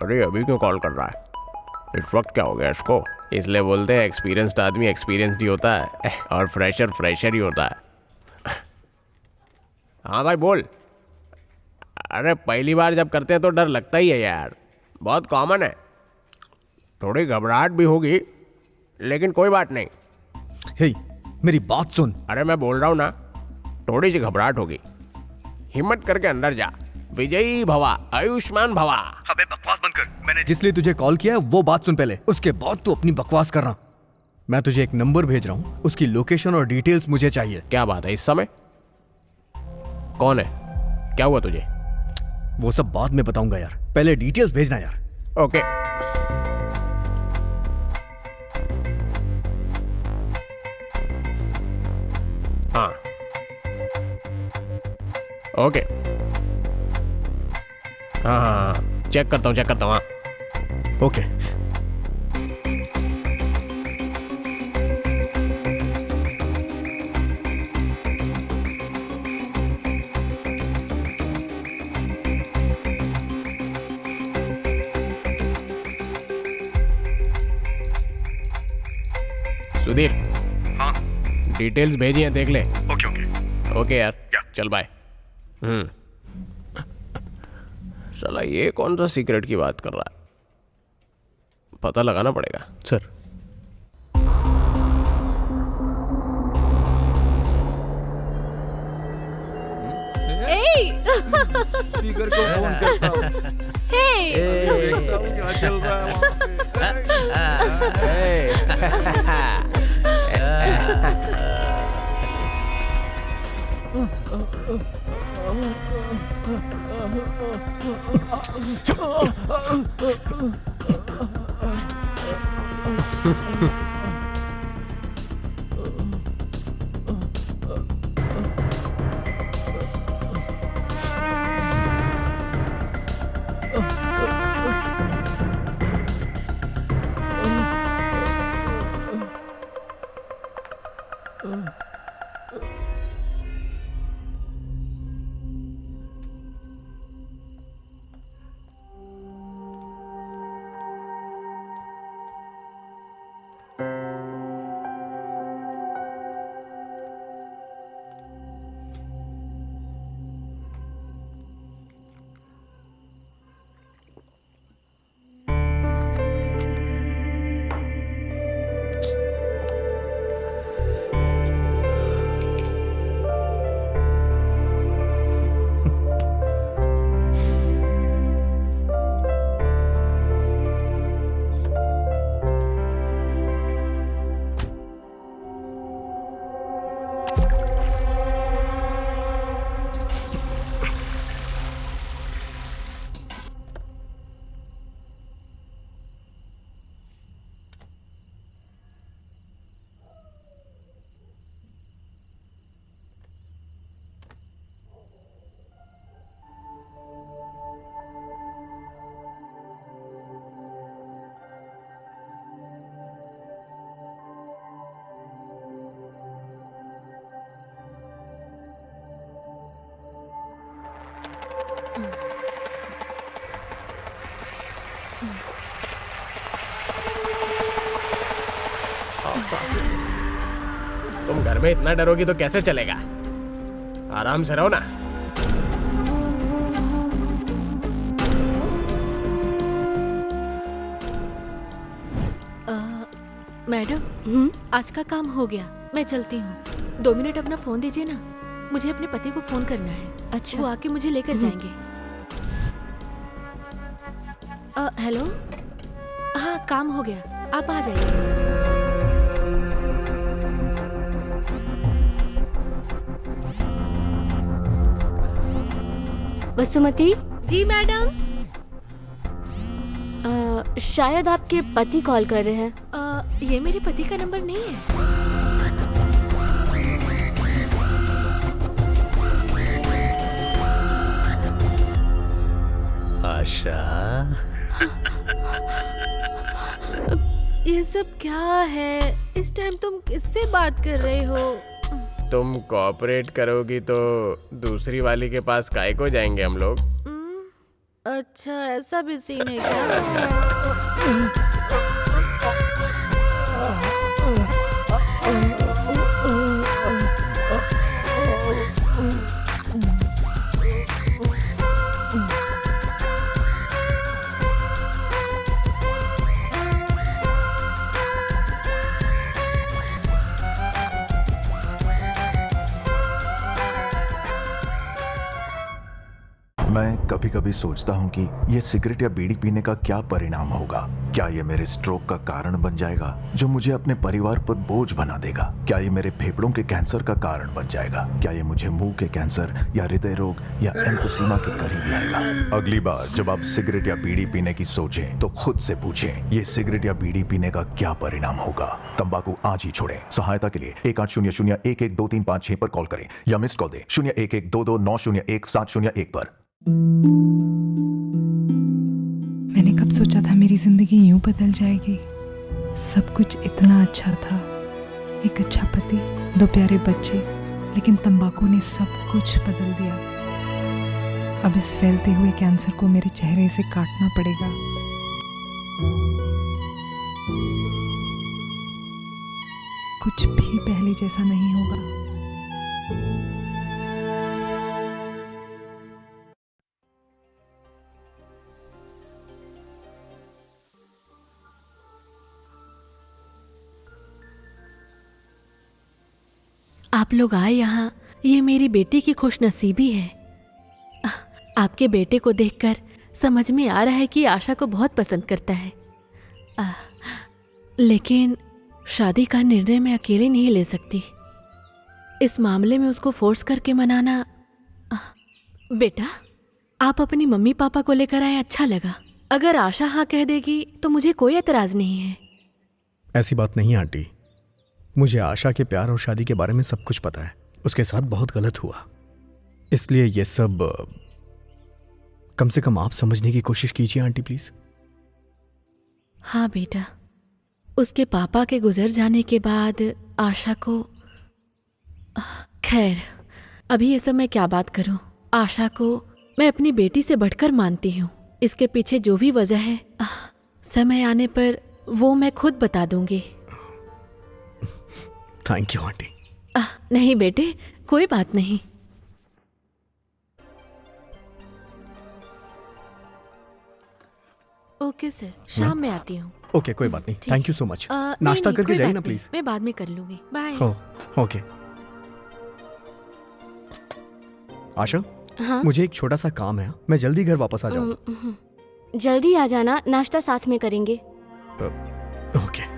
अरे अभी क्यों कॉल कर रहा है? इस वक्त क्या हो गया इसको? इसलिए बोलते हैं एक्सपीरियंस्ड आदमी एक्सपीरियंस्ड ही होता है और फ्रेशर फ्रेशर ही होता है। हाँ भाई बोल। अरे पहली बार जब करते हैं तो डर लगता ही है यार, बहुत कॉमन है। थोड़ी घबराहट भी होगी लेकिन कोई बात नहीं। हे, मेरी बात सुन। अरे मैं बोल रहा हूँ ना, थोड़ी सी घबराहट होगी, हिम्मत करके अंदर जा। विजयी भवा, आयुष्मान भवा। अबे बकवास बंद कर। मैंने जिसलिए तुझे कॉल किया है वो बात सुन पहले, उसके बाद तू अपनी बकवास करना। मैं तुझे एक नंबर भेज रहा हूँ, उसकी लोकेशन और डिटेल्स मुझे चाहिए। क्या बात है, इस समय? कौन है? क्या हुआ तुझे? वो सब बाद में बताऊंगा यार, पहले डिटेल्स भेजना यार। ओके। हाँ ओके। हाँ, चेक करता हूँ। हाँ ओके। सुधीर। हाँ डिटेल्स भेजी हैं, देख ले। ओके ओके ओके यार, चल बाय। साला ये कौन सा सीक्रेट की बात कर रहा है? पता लगाना पड़ेगा। सर स्पीकर को फोन करता हूँ। क्या चल रहा है वहाँ पे? तुम घर में इतना डरोगी तो कैसे चलेगा? आराम से रहो ना। मैडम, आज का काम हो गया, मैं चलती हूँ। 2 मिनट अपना फोन दीजिए ना, मुझे अपने पति को फोन करना है। अच्छा। वो आके मुझे लेकर जाएंगे। हेलो हाँ काम हो गया, आप आ जाइए। वसुमती, जी मैडम। शायद आपके पति कॉल कर रहे हैं। ये मेरे पति का नंबर नहीं है। आशा, ये सब क्या है? इस टाइम तुम किससे बात कर रहे हो? तुम कोऑपरेट करोगी तो दूसरी वाली के पास काहे को जाएंगे हम लोग? अच्छा ऐसा भी सीन है क्या? मैं कभी कभी सोचता हूँ कि ये सिगरेट या बीड़ी पीने का क्या परिणाम होगा। क्या ये मेरे स्ट्रोक का कारण बन जाएगा जो मुझे अपने परिवार पर बोझ बना देगा? क्या ये मेरे फेफड़ों के कैंसर का कारण बन जाएगा? क्या ये मुझे मुंह के कैंसर या हृदय रोग या एम्फीसीमा के करीब लाएगा? अगली बार जब आप सिगरेट या बीड़ी पीने की सोचें तो खुद से पूछें, ये सिगरेट या बीड़ी पीने का क्या परिणाम होगा? तंबाकू आज ही छोड़ें। सहायता के लिए 1800-112356 पर कॉल करें या मिस्ड कॉल दें 01122901-701 पर। मैंने कब सोचा था मेरी जिंदगी यूं बदल जाएगी। सब कुछ इतना अच्छा था, एक अच्छा पति, 2 प्यारे बच्चे, लेकिन तंबाकू ने सब कुछ बदल दिया। अब इस फैलते हुए कैंसर को मेरे चेहरे से काटना पड़ेगा। कुछ भी पहले जैसा नहीं होगा। आप लोग आए यहाँ, ये मेरी बेटी की खुशनसीबी है। आपके बेटे को देखकर समझ में आ रहा है कि आशा को बहुत पसंद करता है। लेकिन शादी का निर्णय मैं अकेले नहीं ले सकती। इस मामले में उसको फोर्स करके मनाना। बेटा, आप अपनी मम्मी पापा को लेकर आए, अच्छा लगा। अगर आशा हाँ कह देगी तो मुझे कोई एतराज नहीं है। ऐसी बात नहीं आंटी, मुझे आशा के प्यार और शादी के बारे में सब कुछ पता है। उसके साथ बहुत गलत हुआ, इसलिए ये सब कम से कम आप समझने की कोशिश कीजिए आंटी प्लीज। हाँ बेटा, उसके पापा के गुजर जाने के बाद आशा को, खैर अभी ये सब मैं क्या बात करूं। आशा को मैं अपनी बेटी से बढ़कर मानती हूँ। इसके पीछे जो भी वजह है, समय आने पर वो मैं खुद बता दूंगी। Thank you aunty. नहीं बेटे, कोई बात नहीं। ओके सर, शाम में आती हूँ। ओके, कोई बात नहीं। Thank you so much. नाश्ता करके जाइए ना प्लीज। मैं बाद में कर लूंगी। बाय। ओके। आशा, हाँ? मुझे एक छोटा सा काम है, मैं जल्दी घर वापस आ जाऊँ। जल्दी आ जाना, नाश्ता साथ में करेंगे। ओके।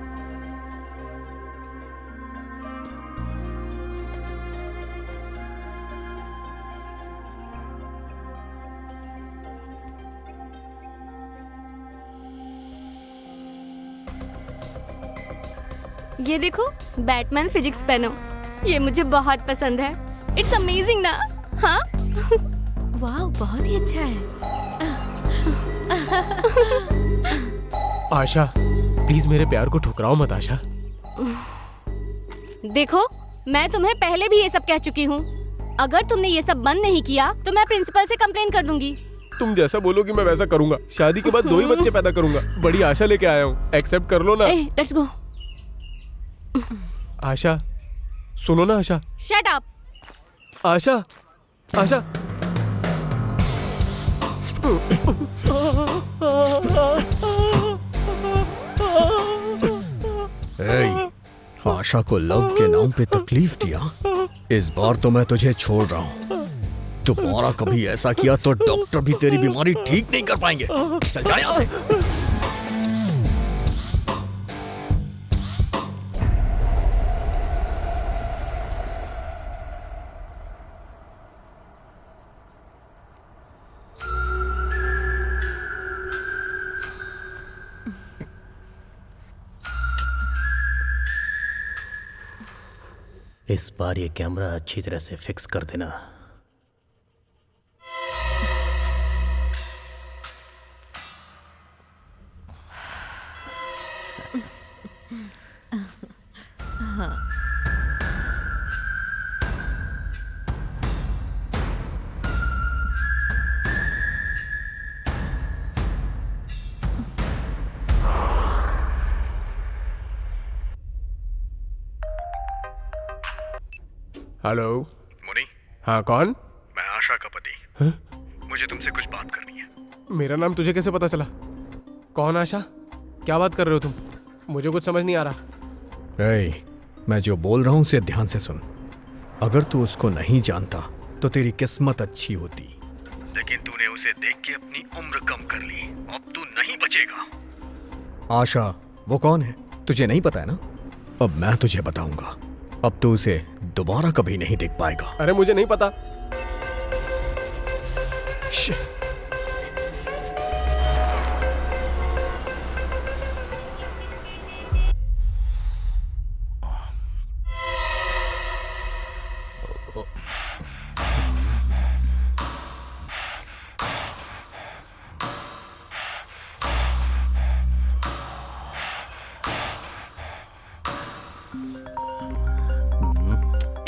ये देखो, बैटमैन फिजिक्स पेन, ये मुझे बहुत पसंद है। इट्स अमेजिंग ना? हाँ? वाह, बहुत ही अच्छा है। आशा, प्लीज मेरे प्यार को ठुकराओ मत आशा। देखो, मैं तुम्हें पहले भी ये सब कह चुकी हूँ। अगर तुमने ये सब बंद नहीं किया तो मैं प्रिंसिपल से कंप्लेन कर दूंगी। तुम जैसा बोलोगी मैं वैसा करूंगा। शादी के बाद 2 ही बच्चे पैदा करूंगा। बड़ी आशा लेके आया हूँ, एक्सेप्ट कर लो ना। Let's go. आशा, सुनो ना आशा। Shut up. आशा, आशा। आशा को लव के नाम पे तकलीफ दिया, इस बार तो मैं तुझे छोड़ रहा हूँ। दोबारा कभी ऐसा किया तो डॉक्टर भी तेरी बीमारी ठीक नहीं कर पाएंगे। चल जा यहाँ से। इस बार ये कैमरा अच्छी तरह से फिक्स कर देना। हेलो मुनी, हाँ, कौन? मैं आशा का पति। हाँ? मुझे तुमसे कुछ बात करनी है। मेरा नाम तुझे कैसे पता चला? कौन आशा? क्या बात कर रहे हो तुम? मुझे कुछ समझ नहीं आ रहा। मैं जो बोल रहा हूं उसे ध्यान से सुन। अगर तू उसको नहीं जानता तो तेरी किस्मत अच्छी होती, लेकिन तूने उसे देख के अपनी उम्र कम कर ली। अब तू नहीं बचेगा। आशा वो कौन है तुझे नहीं पता है ना? अब मैं तुझे बताऊंगा। अब तू उसे दोबारा कभी नहीं देख पाएगा। अरे मुझे नहीं पता।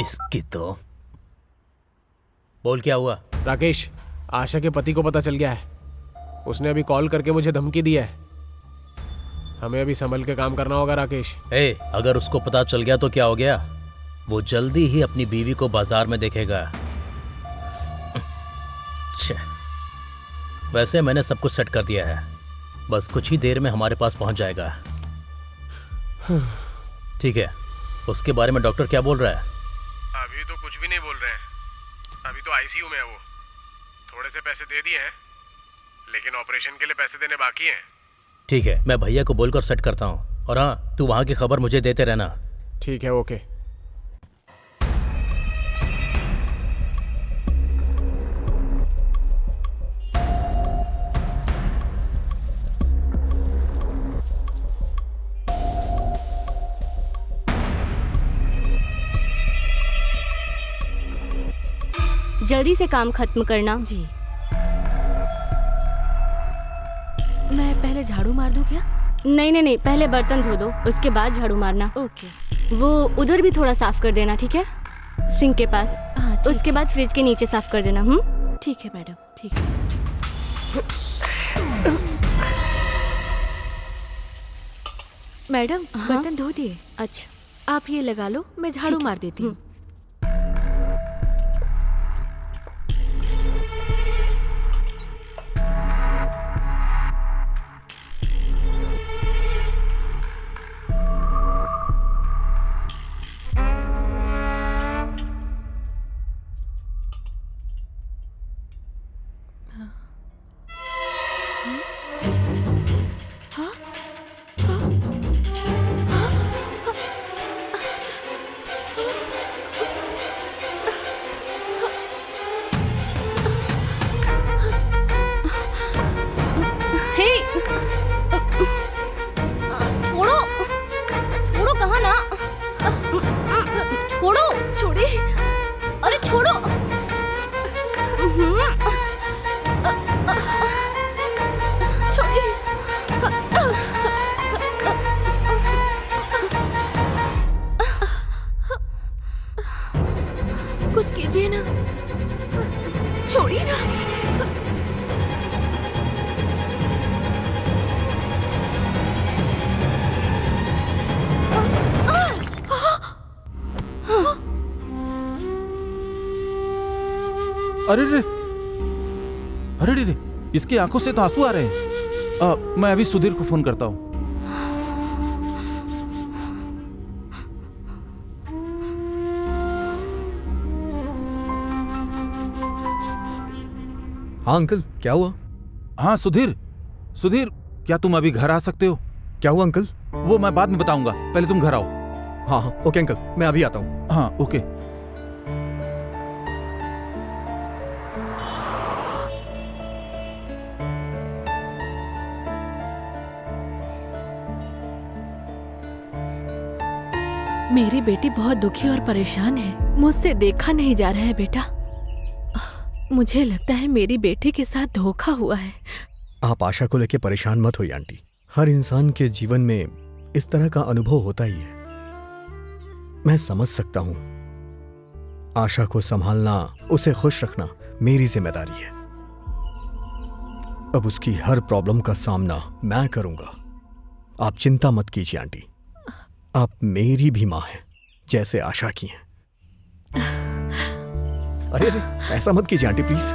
इसकी तो बोल, क्या हुआ? राकेश, आशा के पति को पता चल गया है। उसने अभी कॉल करके मुझे धमकी दी है। हमें अभी संभल के काम करना होगा राकेश। अगर उसको पता चल गया तो क्या हो गया? वो जल्दी ही अपनी बीवी को बाजार में देखेगा। वैसे मैंने सब कुछ सेट कर दिया है, बस कुछ ही देर में हमारे पास पहुंच जाएगा। ठीक है, उसके बारे में डॉक्टर क्या बोल रहा है? अभी तो कुछ भी नहीं बोल रहे हैं। अभी तो आईसीयू में है वो। थोड़े से पैसे दे दिए हैं, लेकिन ऑपरेशन के लिए पैसे देने बाकी हैं। ठीक है, मैं भैया को बोलकर सेट करता हूँ। और हाँ, तू वहाँ की खबर मुझे देते रहना। ठीक है, ओके। जल्दी से काम खत्म करना। जी। मैं पहले झाड़ू मार दूं क्या? नहीं नहीं नहीं, पहले बर्तन धो दो, उसके बाद झाड़ू मारना। ओके। वो उधर भी थोड़ा साफ कर देना, ठीक है? सिंक के पास। हाँ, उसके बाद फ्रिज के नीचे साफ कर देना। ठीक है मैडम, ठीक है। मैडम, बर्तन धो दिए। अच्छा, आप ये लगा लो, मैं झाड़ू मार देती हूँ। कुछ कीजिए ना, छोड़िए ना। अरे रे, अरे रे, इसकी आंखों से तो आंसू आ रहे हैं। मैं अभी सुधीर को फोन करता हूँ। हाँ अंकल, क्या हुआ? हाँ सुधीर, सुधीर, क्या तुम अभी घर आ सकते हो? क्या हुआ अंकल? वो मैं बाद में बताऊंगा, पहले तुम घर आओ। हाँ हाँ, ओके अंकल, मैं अभी आता हूँ। हाँ ओके। मेरी बेटी बहुत दुखी और परेशान है। मुझसे देखा नहीं जा रहा है बेटा। मुझे लगता है मेरी बेटी के साथ धोखा हुआ है। आप आशा को लेकर परेशान मत होइए आंटी। हर इंसान के जीवन में इस तरह का अनुभव होता ही है। मैं समझ सकता हूं। आशा को संभालना, उसे खुश रखना मेरी जिम्मेदारी है। अब उसकी हर प्रॉब्लम का सामना मैं करूंगा। आप चिंता मत कीजिए आंटी। आप मेरी भी मां हैं, जैसे आशा की हैं। अरे अरे, ऐसा मत कीजिए aunty please.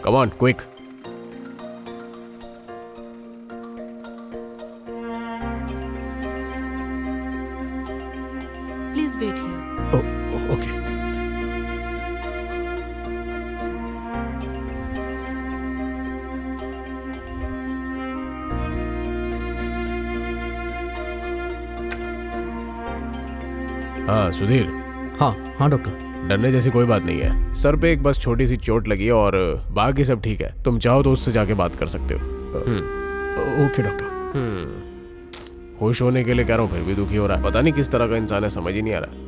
Come on, quick. Please wait here. Okay. हाँ सुधीर। हाँ हाँ डॉक्टर। डरने जैसी कोई बात नहीं है। सर पे एक बस छोटी सी चोट लगी है और बाकी सब ठीक है। तुम चाहो तो उससे जाके बात कर सकते हो। Okay doctor. खुश होने के लिए कह रहा हूँ, फिर भी दुखी हो रहा है। पता नहीं किस तरह का इंसान है, समझ ही नहीं आ रहा।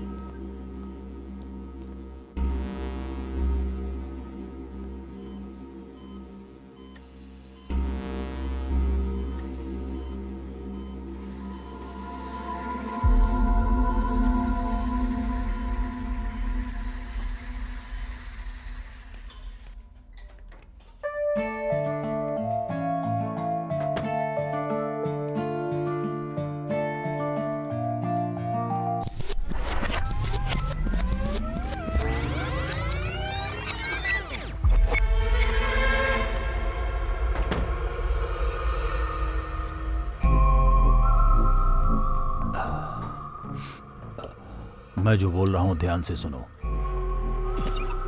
मैं जो बोल रहा हूं ध्यान से सुनो।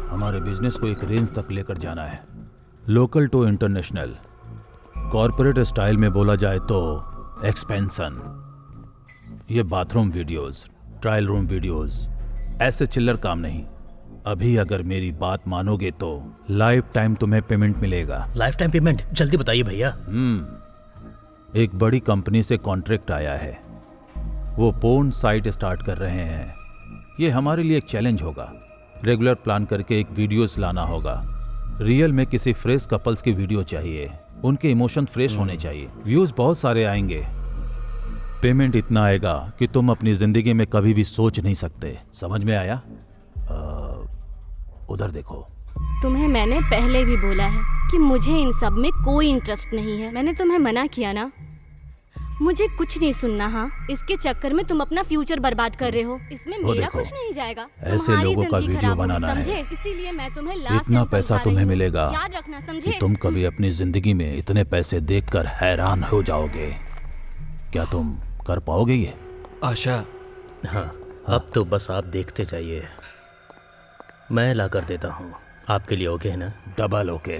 हमारे बिजनेस को एक रेंज तक लेकर जाना है, local to international. Corporate style में बोला जाए तो एक्सपेंशन। ये bathroom videos, trial room videos, ऐसे चिल्लर काम नहीं। अभी अगर मेरी बात मानोगे तो लाइफ टाइम तुम्हें पेमेंट मिलेगा। Life time payment? जल्दी बताइए भैया। एक बड़ी कंपनी से कॉन्ट्रैक्ट आया है। वो पोर्न साइट स्टार्ट कर रहे हैं। ये हमारे लिए एक चैलेंज होगा। रेगुलर प्लान करके एक वीडियोस लाना होगा। रियल में किसी फ्रेश कपल्स की वीडियो चाहिए। उनके इमोशन फ्रेश होने चाहिए। व्यूज बहुत सारे आएंगे। पेमेंट इतना आएगा कि तुम अपनी जिंदगी में कभी भी सोच नहीं सकते। समझ में आया? उधर देखो। तुम्हें मैंने पहले भी बोला है कि मुझे इन सब में कोई इंटरेस्ट नहीं है। मैंने तुम्हें मना किया ना। मुझे कुछ नहीं सुनना। हाँ, इसके चक्कर में तुम अपना फ्यूचर बर्बाद कर रहे हो। इसमें मेरा कुछ नहीं जाएगा। ऐसे लोगों का वीडियो बनाना है। इसीलिए मैं तुम्हें लास्ट इतना पैसा तुम्हें मिलेगा, याद रखना, समझे? कि तुम कभी अपनी जिंदगी में इतने पैसे देखकर हैरान हो जाओगे। क्या तुम कर पाओगे ये? आशा। हाँ, अब तो बस आप देखते जाइए। मैं ला कर देता हूँ। आपके लिए ओके है ना? Double okay.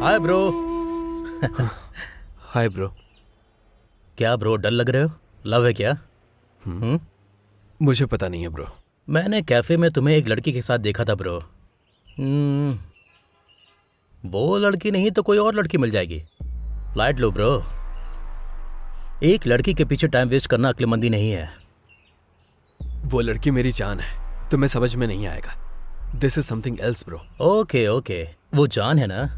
Hi bro. Hi bro. क्या ब्रो, डल लग रहे हो? लव है क्या? मुझे पता नहीं है ब्रो। मैंने कैफे में तुम्हें एक लड़की के साथ देखा था ब्रो। वो लड़की नहीं तो कोई और लड़की मिल जाएगी। लाइट लो ब्रो। एक लड़की के पीछे टाइम वेस्ट करना अक्लमंदी नहीं है। वो लड़की मेरी जान है, तुम्हें समझ में नहीं आएगा। This is something else bro. Okay okay, वो जान है ना,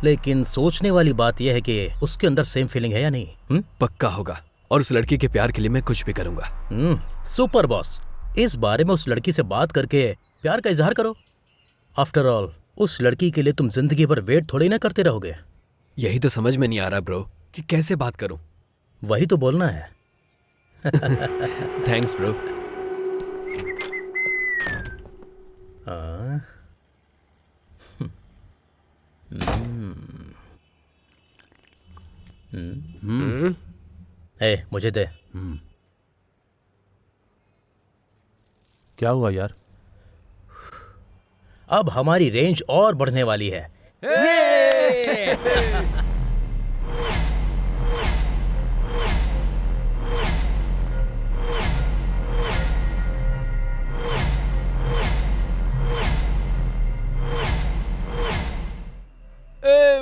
लेकिन सोचने वाली बात यह है कि उसके अंदर सेम फीलिंग है या नहीं। पक्का होगा, और उस लड़की के प्यार के लिए मैं कुछ भी करूंगा। सुपर बॉस, इस बारे में उस लड़की से बात करके प्यार का इजहार करो। आफ्टर ऑल उस लड़की के लिए तुम जिंदगी भर वेट थोड़ी ना करते रहोगे। यही तो समझ में नहीं आ रहा ब्रो कि कैसे बात करूं। वही तो बोलना है। Thanks bro. ए, मुझे दे। क्या हुआ यार? अब हमारी रेंज और बढ़ने वाली है।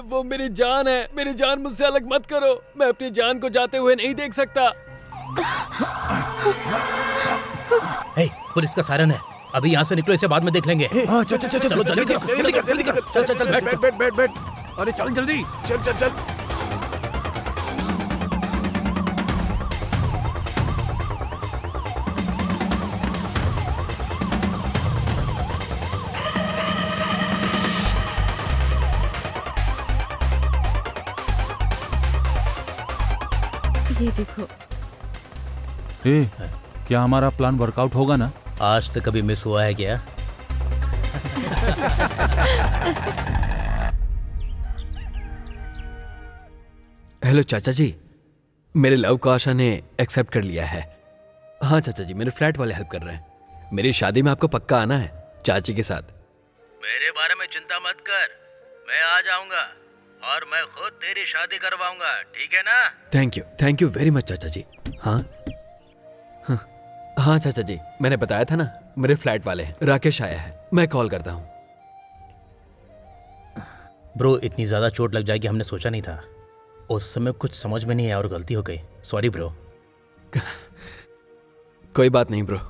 वो मेरी जान है, मेरी जान, मुझसे अलग मत करो। मैं अपनी जान को जाते हुए नहीं देख सकता। पुलिस का सायरन है, अभी यहाँ से निकलो, इसे बाद में देख लेंगे। चल चल चल चलो जल्दी जल्दी चल चल चल, बैठ बैठ बैठ बैठ। अरे चल जल्दी, चल चल चल। ये देखो। ए, क्या हमारा प्लान वर्कआउट होगा ना? आज तक कभी मिस हुआ है क्या? हेलो चाचा जी, मेरे लव को आशा ने एक्सेप्ट कर लिया है। हाँ चाचा जी, मेरे फ्लैट वाले हेल्प कर रहे हैं। मेरी शादी में आपको पक्का आना है चाची के साथ। मेरे बारे में चिंता मत कर, मैं आ जाऊंगा और मैं खुद तेरी शादी करवाऊंगा, ठीक है ना? थैंक यू वेरी मच चाचा जी। हाँ हाँ चाचा जी, मैंने बताया था ना, मेरे फ्लैट वाले हैं, राकेश आया है, मैं कॉल करता हूँ। ब्रो, इतनी ज्यादा चोट लग जाएगी हमने सोचा नहीं था। उस समय कुछ समझ में नहीं आया और गलती हो गई, सॉरी ब्रो। कोई बात नहीं ब्रो,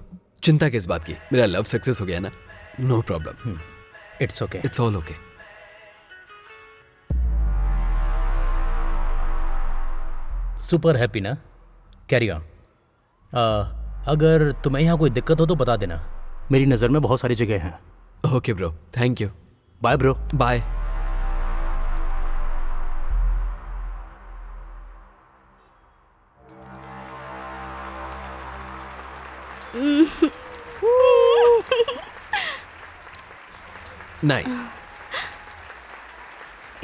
चिंता किस बात की, मेरा लव सक्सेस हो गया ना, no problem. It's okay, it's all okay. Super happy ना? Carry on. अगर तुम्हें यहाँ कोई दिक्कत हो तो बता देना, मेरी नज़र में बहुत सारी जगह हैं। Okay bro, thank you. Bye bro. Bye. Nice.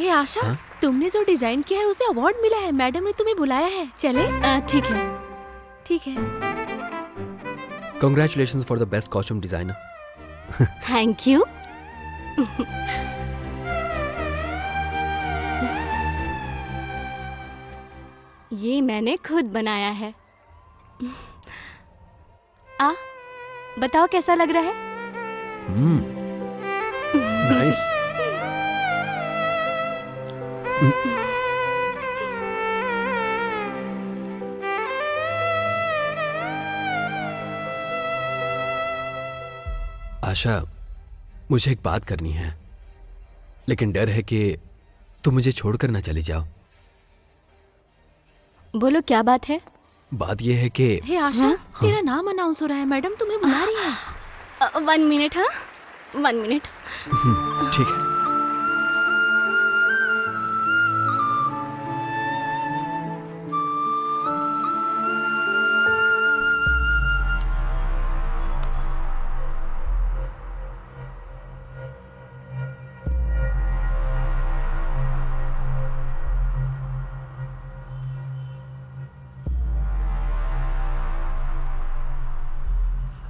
ए आशा, तुमने जो डिजाइन किया है उसे अवार्ड मिला है, मैडम ने तुम्हें बुलाया है, चले? ठीक है। ठीक है। Congratulations for the best costume designer. Thank you. ये मैंने खुद बनाया है। बताओ कैसा लग रहा है? नाइस। आशा, मुझे एक बात करनी है, लेकिन डर है कि तुम मुझे छोड़कर ना चली जाओ। बोलो क्या बात है? बात यह है कि हे आशा, तेरा नाम अनाउंस हो रहा है, मैडम तुम्हें बुला रही है। 1 मिनट। हाँ 1 मिनट। ठीक है।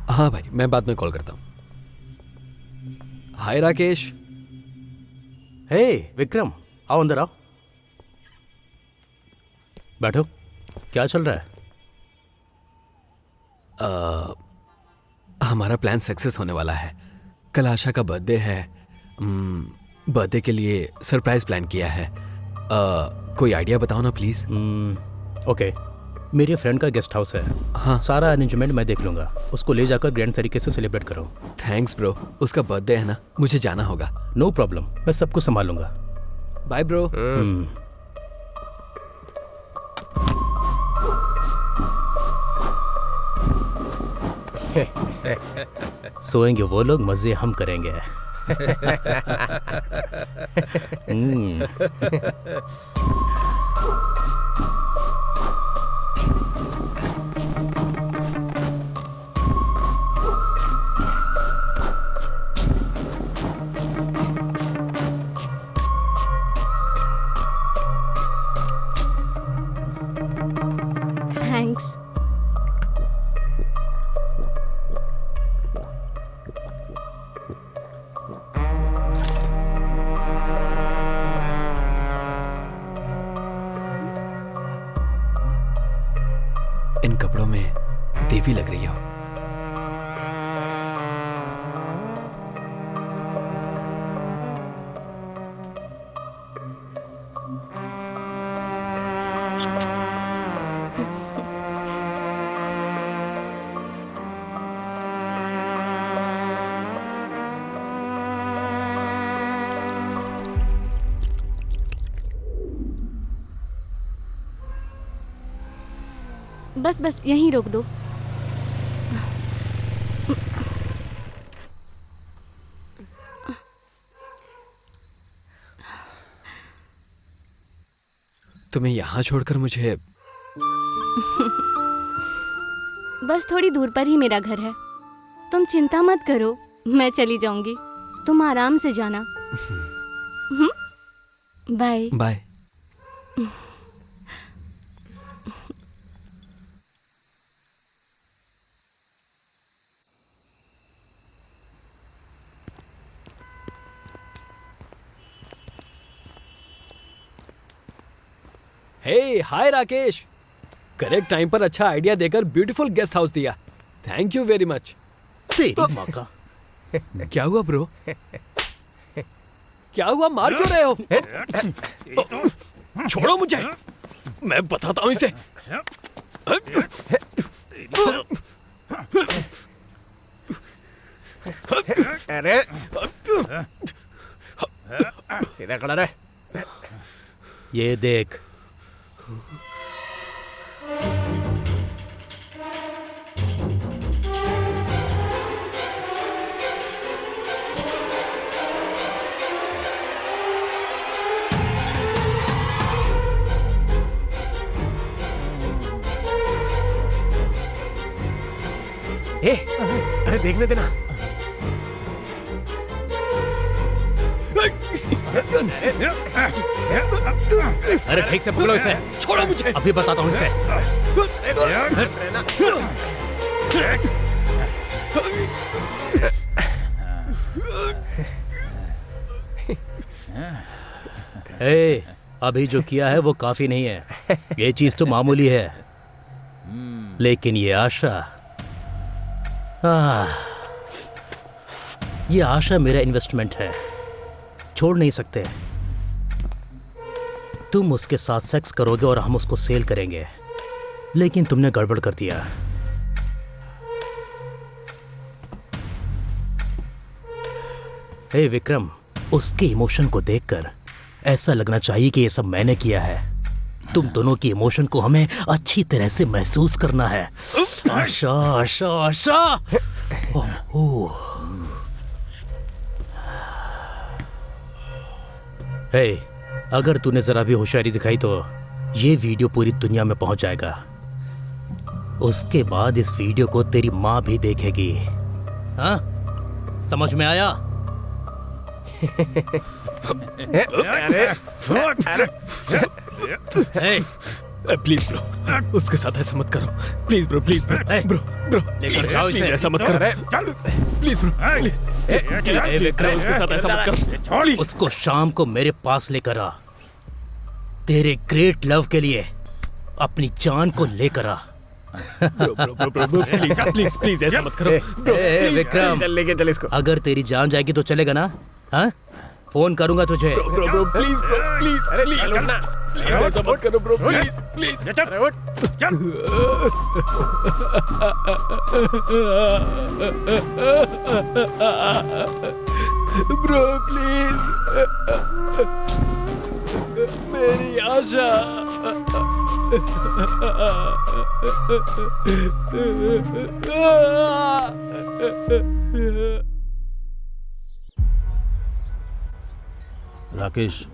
हाँ भाई, मैं बाद में कॉल करता हूँ। हाय राकेश। हे विक्रम, आओ अंदर आओ, बैठो। क्या चल रहा है? हमारा प्लान सक्सेस होने वाला है। कल आशा का बर्थडे है। बर्थडे के लिए सरप्राइज प्लान किया है। कोई आइडिया बताओ ना प्लीज। ओके, मेरे फ्रेंड का गेस्ट हाउस है। हाँ, सारा अरेंजमेंट मैं देख लूंगा। उसको ले जाकर ग्रैंड तरीके से सेलिब्रेट करो। Thanks bro. उसका बर्थडे है ना, मुझे जाना होगा। नो प्रॉब्लम, मैं सब कुछ संभालूंगा। Bye bro. सोएंगे वो लोग, मजे हम करेंगे। थैंक्स। इन कपड़ों में देवी लग रही हो। बस बस यहीं रोक दो। तुम्हें यहाँ छोड़कर मुझे बस थोड़ी दूर पर ही मेरा घर है। तुम चिंता मत करो, मैं चली जाऊंगी। तुम आराम से जाना। Bye bye. Hey hi Rakesh, correct time पर अच्छा आइडिया देकर ब्यूटीफुल गेस्ट हाउस दिया। Thank you very much. तेरी माँ का। क्या हुआ ब्रो? क्या हुआ, मार क्यों रहे हो? छोड़ो मुझे, मैं बताता हूं इसे। अरे सीधा खड़ा रहे। ये देख, अरे देखने देना। अरे ठीक से पकड़ो इसे। छोड़ो मुझे, अभी बताता हूँ इसे। ए, अभी जो किया है वो काफी नहीं है। ये चीज तो मामूली है, लेकिन ये आशा, ये आशा मेरा इन्वेस्टमेंट है, छोड़ नहीं सकते। तुम उसके साथ सेक्स करोगे और हम उसको सेल करेंगे, लेकिन तुमने गड़बड़ कर दिया। हे विक्रम, उसके इमोशन को देखकर ऐसा लगना चाहिए कि ये सब मैंने किया है। तुम दोनों की इमोशन को हमें अच्छी तरह से महसूस करना है। आशा आशा आशा। ओह। हे, अगर तूने जरा भी होशियारी दिखाई तो ये वीडियो पूरी दुनिया में पहुंच जाएगा। उसके बाद इस वीडियो को तेरी माँ भी देखेगी। हाँ, समझ में आया? प्लीज ब्रो, उसके साथ ऐसा मत करो। Please bro, please bro, bro bro, लेकर जाओ इसे। ऐसा मत करो। प्लीज ब्रो, प्लीज विक्रम, उसके साथ ऐसा मत करो। उसको शाम को मेरे पास लेकर आ। तेरे ग्रेट लव के लिए अपनी जान को लेकर आ। प्लीज प्लीज प्लीज ऐसा मत करो। विक्रम, चल लेके चल इसको। अगर तेरी जान जाएगी तो चलेगा ना? हाँ, फोन करूंगा तुझे। ब्रो प्लीज प्लीज प्लीज ऐसा मत करो bro, please please. Bro please, मेरी आशा। राकेश,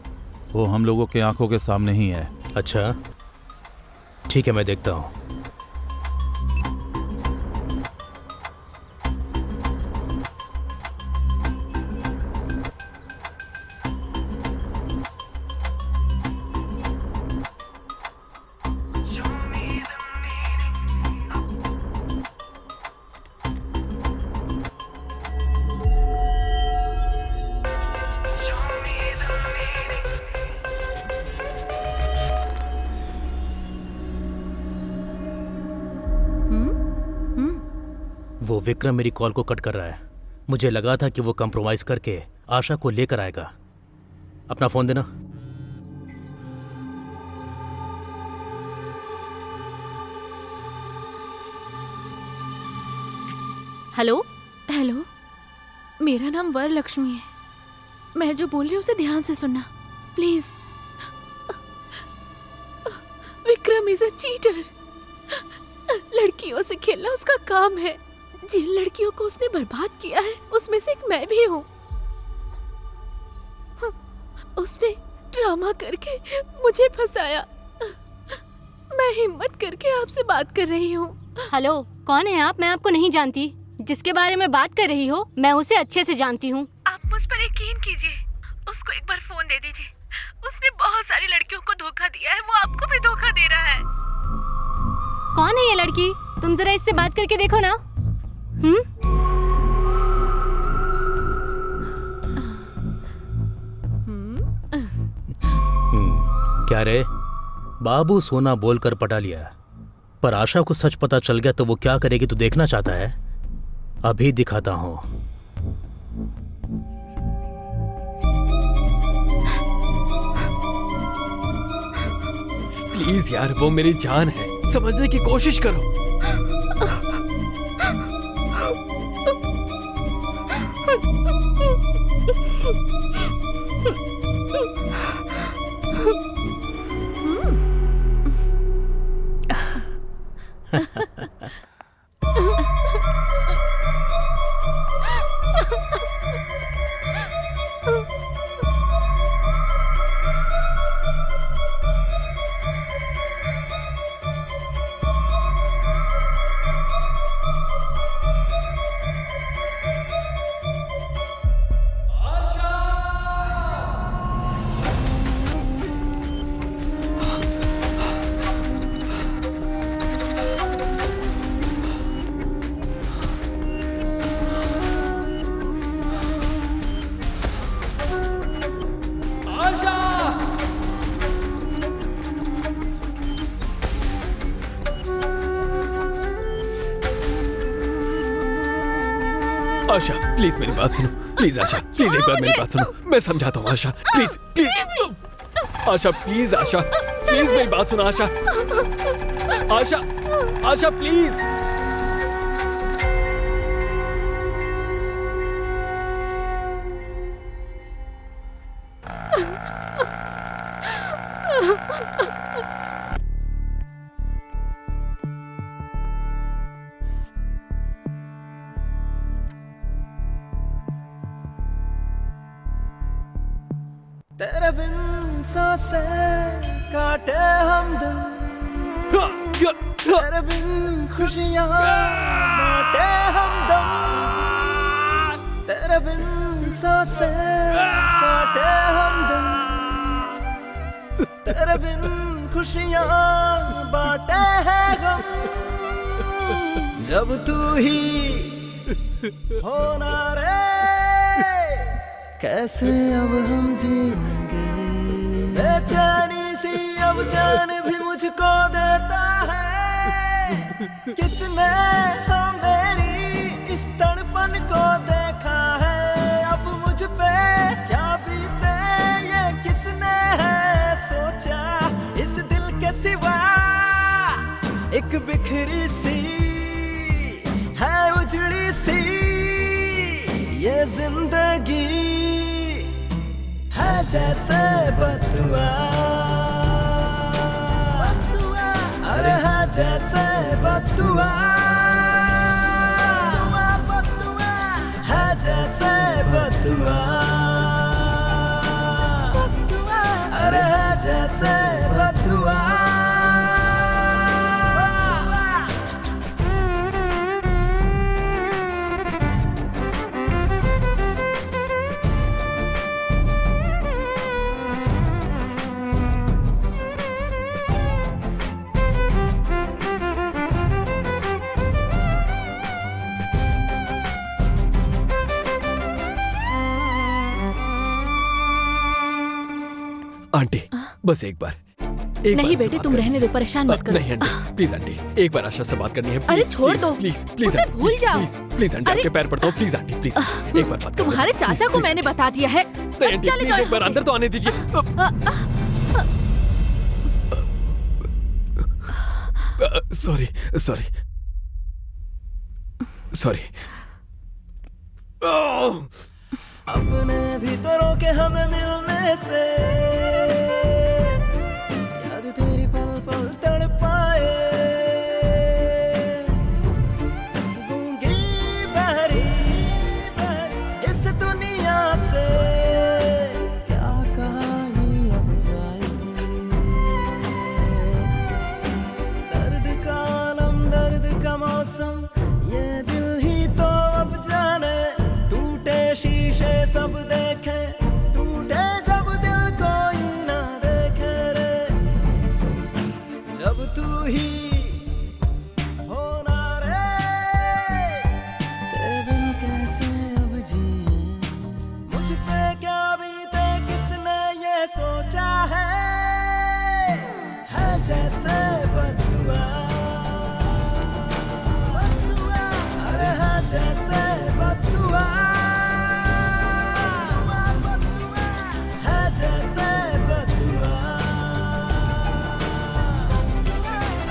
वो हम लोगों के आंखों के सामने ही है। अच्छा ठीक है, मैं देखता हूँ। वो विक्रम मेरी कॉल को कट कर रहा है। मुझे लगा था कि वो कंप्रोमाइज करके आशा को लेकर आएगा। अपना फोन देना। हेलो हेलो, मेरा नाम वरलक्ष्मी है। मैं जो बोल रही हूँ उसे ध्यान से सुनना please. Vikram is a cheater. लड़कियों से खेलना उसका काम है। जिन लड़कियों को उसने बर्बाद किया है उसमें से एक मैं भी हूँ। उसने ड्रामा करके मुझे फंसाया। मैं हिम्मत करके आपसे बात कर रही हूँ। हेलो, कौन है आप? मैं आपको नहीं जानती। जिसके बारे में बात कर रही हो मैं उसे अच्छे से जानती हूँ। आप मुझ पर यकीन कीजिए। उसको एक बार फोन दे दीजिए। उसने बहुत सारी लड़कियों को धोखा दिया है। वो आपको भी धोखा दे रहा है। कौन है ये लड़की? तुम जरा इससे बात करके देखो ना। क्या रे, बाबू सोना बोलकर पटा लिया, पर आशा को सच पता चल गया तो वो क्या करेगी तू देखना चाहता है? अभी दिखाता हूं। प्लीज यार, वो मेरी जान है, समझने की कोशिश करो। आशा प्लीज मेरी बात सुनो। प्लीज आशा, प्लीज एक बार मेरी बात सुनो। मैं समझाता हूँ Asha, please please. Asha please, Asha please मेरी बात सुनो। आशा आशा आशा प्लीज। तेरे बिन सांसें काटे हमदम, तेरे बिन खुशियाँ बांटे हमदम, तेरे बिन सांसें काटे हमदम, तेरे बिन खुशियाँ बांटे हैं गम, जब तू ही होना रे, कैसे अब हम जिएंगे। बेचैनी सी अब जान भी मुझको देता है, किसने हाँ मेरी इस तड़पन को देखा है। अब मुझ पे क्या बीते ये किसने है सोचा, इस दिल के सिवा एक बिखरी सी है उजड़ी सी ये जिंदगी है जैसे बदुआ, अरे है जैसे बदुआ, है जैसे बदुआ, अरे है जैसे बदुआ। आंटी बस एक बार, एक नहीं बार बेटे तुम रहने दो, परेशान मत करो। नहीं आंटी प्लीज आंटी, एक बार आशा से बात करनी है। अरे छोड़ दो, प्लीज प्लीज उसे भूल जाओ। प्लीज प्लीज आंटी, आपके पैर पड़ता हूँ, प्लीज आंटी प्लीज एक बार बात। तुम्हारे चाचा को मैंने बता दिया है। नहीं आंटी प्लीज एक बार अंदर तो आने दीजिए। Sorry sorry sorry. अपने भीतरों के हमें मिलने से याद तेरी पल पल तड़पाए, गूंगी बहरी इस दुनिया से क्या कहीं अब जाए। दर्द का आलम दर्द का मौसम ये दिल ही तो अब जाने, टूटे शीशे सब देखे, टूटे जब दिल कोई ना देखे रे, जब तू ही होना रे, तेरे बिन कैसे अब जिए। मुझ पे क्या बीते किसने ये सोचा है जैसे बदुआ, अरे है जैसे बदुआ, जैसे बदुआ,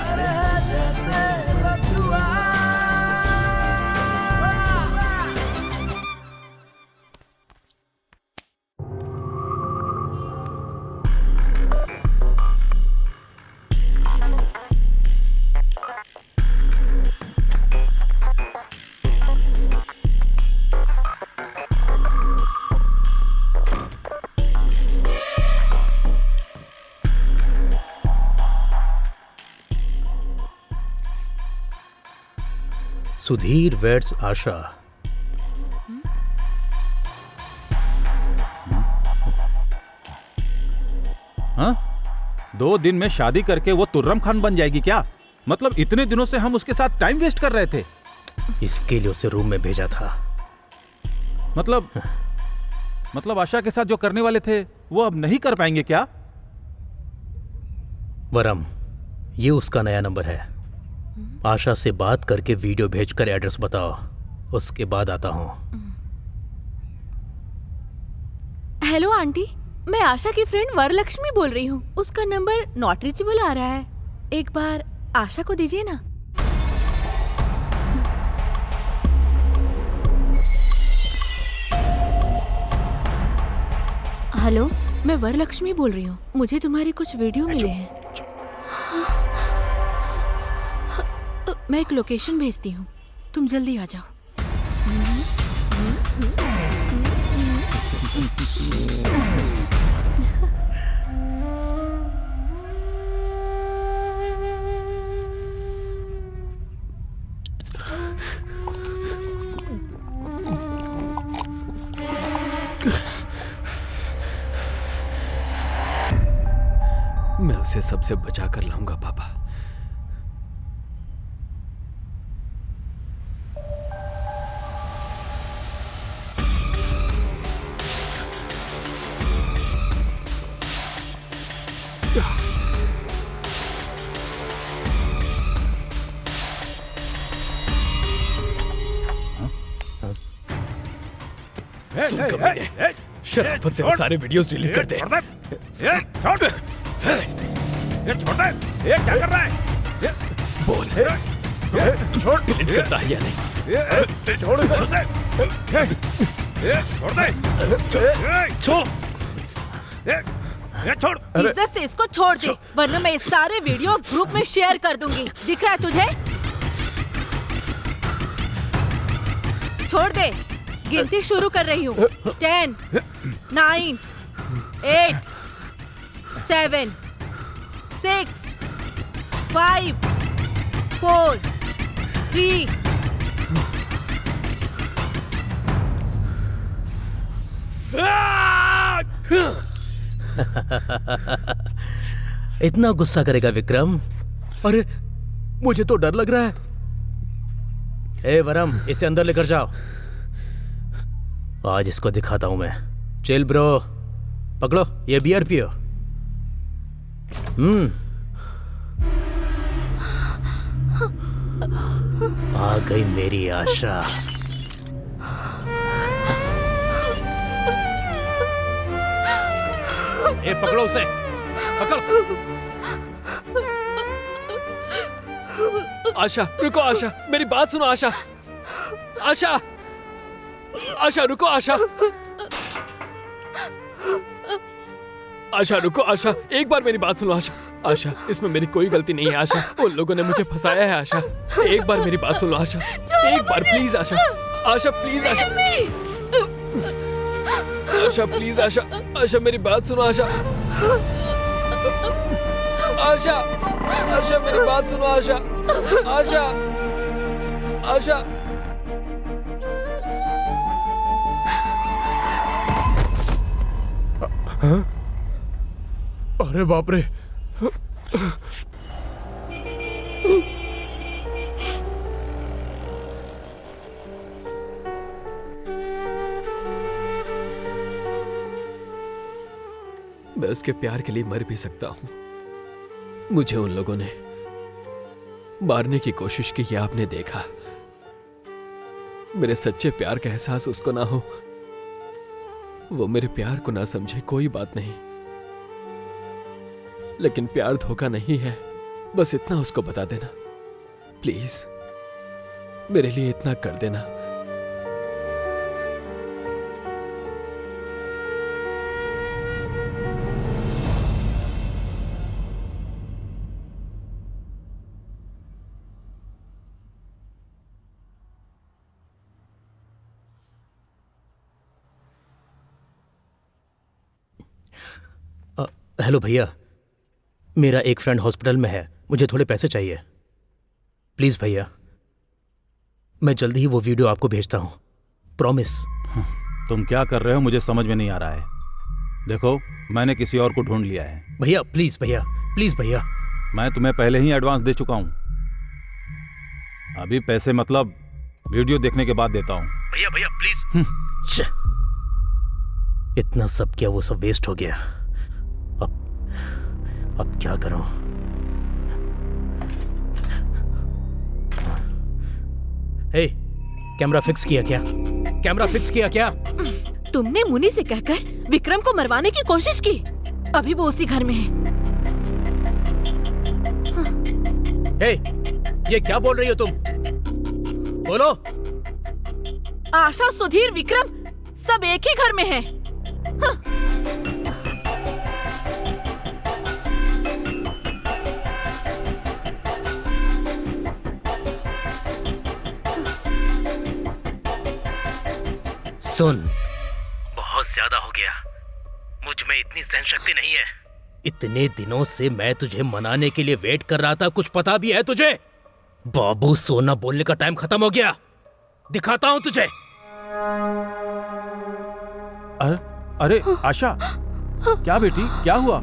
अरे है जैसे बदुआ। सुधीर वेड्स आशा। हाँ? 2 दिन में शादी करके वो तुर्रम खान बन जाएगी क्या? मतलब इतने दिनों से हम उसके साथ टाइम वेस्ट कर रहे थे। इसके लिए उसे रूम में भेजा था। मतलब आशा के साथ जो करने वाले थे वो अब नहीं कर पाएंगे क्या? वरम, ये उसका नया नंबर है। आशा से बात करके वीडियो भेजकर एड्रेस बताओ, उसके बाद आता हूँ। हेलो आंटी, मैं आशा की फ्रेंड वरलक्ष्मी बोल रही हूँ। उसका नंबर नॉट रीचेबल आ रहा है, एक बार आशा को दीजिए ना। हेलो, मैं वरलक्ष्मी बोल रही हूँ। मुझे तुम्हारे कुछ वीडियो मिले हैं। मैं एक लोकेशन भेजती हूँ, तुम जल्दी आ जाओ। मैं उसे सबसे बचा कर लाऊंगा पापा। सुन कमीने, शराफत से वो सारे वीडियोस डिलीट कर दे। छोड़ दे। ये छोड़ दे। ये क्या कर रहा है? बोल, छोड़। डिलीट करता है या नहीं? छोड़ उसे। छोड़ दे। छोड़। छोड़। इज्जत से इसको छोड़ दे, वरना मैं ये सारे वीडियो ग्रुप में शेयर कर दूंगी। दिख रहा है तुझे? छोड़ दे, गिनती शुरू कर रही हूँ। 10, 9, 8, 7, 6, 5, 4, 3। इतना गुस्सा करेगा विक्रम? अरे मुझे तो डर लग रहा है। ए वरम, इसे अंदर लेकर जाओ। आज इसको दिखाता हूं मैं। चिल ब्रो, पकड़ो ये बियर पियो। आ गई मेरी आशा। ए पकड़ो उसे, पकड़ो। आशा रुको, आशा मेरी बात सुनो। आशा, आशा, आशा रुको। आशा, आशा रुको। आशा एक बार मेरी बात सुनो। आशा, आशा इसमें मेरी कोई गलती नहीं है। आशा उन लोगों ने मुझे फंसाया है। आशा एक बार मेरी बात सुनो। आशा एक बार please. Asha, Asha please. Asha, Asha please. Asha, Asha मेरी बात सुनो। आशा, आशा, आशा मेरी बात सुनो। आशा, आशा, आशा। अरे बाप रे। मैं उसके प्यार के लिए मर भी सकता हूं। मुझे उन लोगों ने मारने की कोशिश की, ये आपने देखा। मेरे सच्चे प्यार का एहसास उसको ना हो, वो मेरे प्यार को ना समझे, कोई बात नहीं। लेकिन प्यार धोखा नहीं है, बस इतना उसको बता देना प्लीज। मेरे लिए इतना कर देना। हेलो भैया, मेरा एक फ्रेंड हॉस्पिटल में है, मुझे थोड़े पैसे चाहिए। प्लीज भैया, मैं जल्दी ही वो वीडियो आपको भेजता हूं, प्रॉमिस। तुम क्या कर रहे हो मुझे समझ में नहीं आ रहा है। देखो, मैंने किसी और को ढूंढ लिया है। भैया प्लीज, भैया प्लीज भैया। मैं तुम्हें पहले ही एडवांस दे चुका हूं। अभी पैसे मतलब वीडियो देखने के बाद देता हूं। भैया भैया प्लीज। इतना सब क्या, वो सब वेस्ट हो गया। अब क्या करूं? हे, कैमरा फिक्स किया क्या? कैमरा फिक्स किया क्या? तुमने मुनि से कहकर विक्रम को मरवाने की कोशिश की। अभी वो उसी घर में है। हे, ये क्या बोल रही हो तुम? बोलो। आशा, सुधीर, विक्रम सब एक ही घर में है। सुन, बहुत ज्यादा हो गया, मुझ में इतनी सहन शक्ति नहीं है। इतने दिनों से मैं तुझे मनाने के लिए वेट कर रहा था, कुछ पता भी है तुझे? बाबू, सोना बोलने का टाइम खत्म हो गया, दिखाता हूं तुझे। अरे आशा, क्या बेटी, क्या हुआ?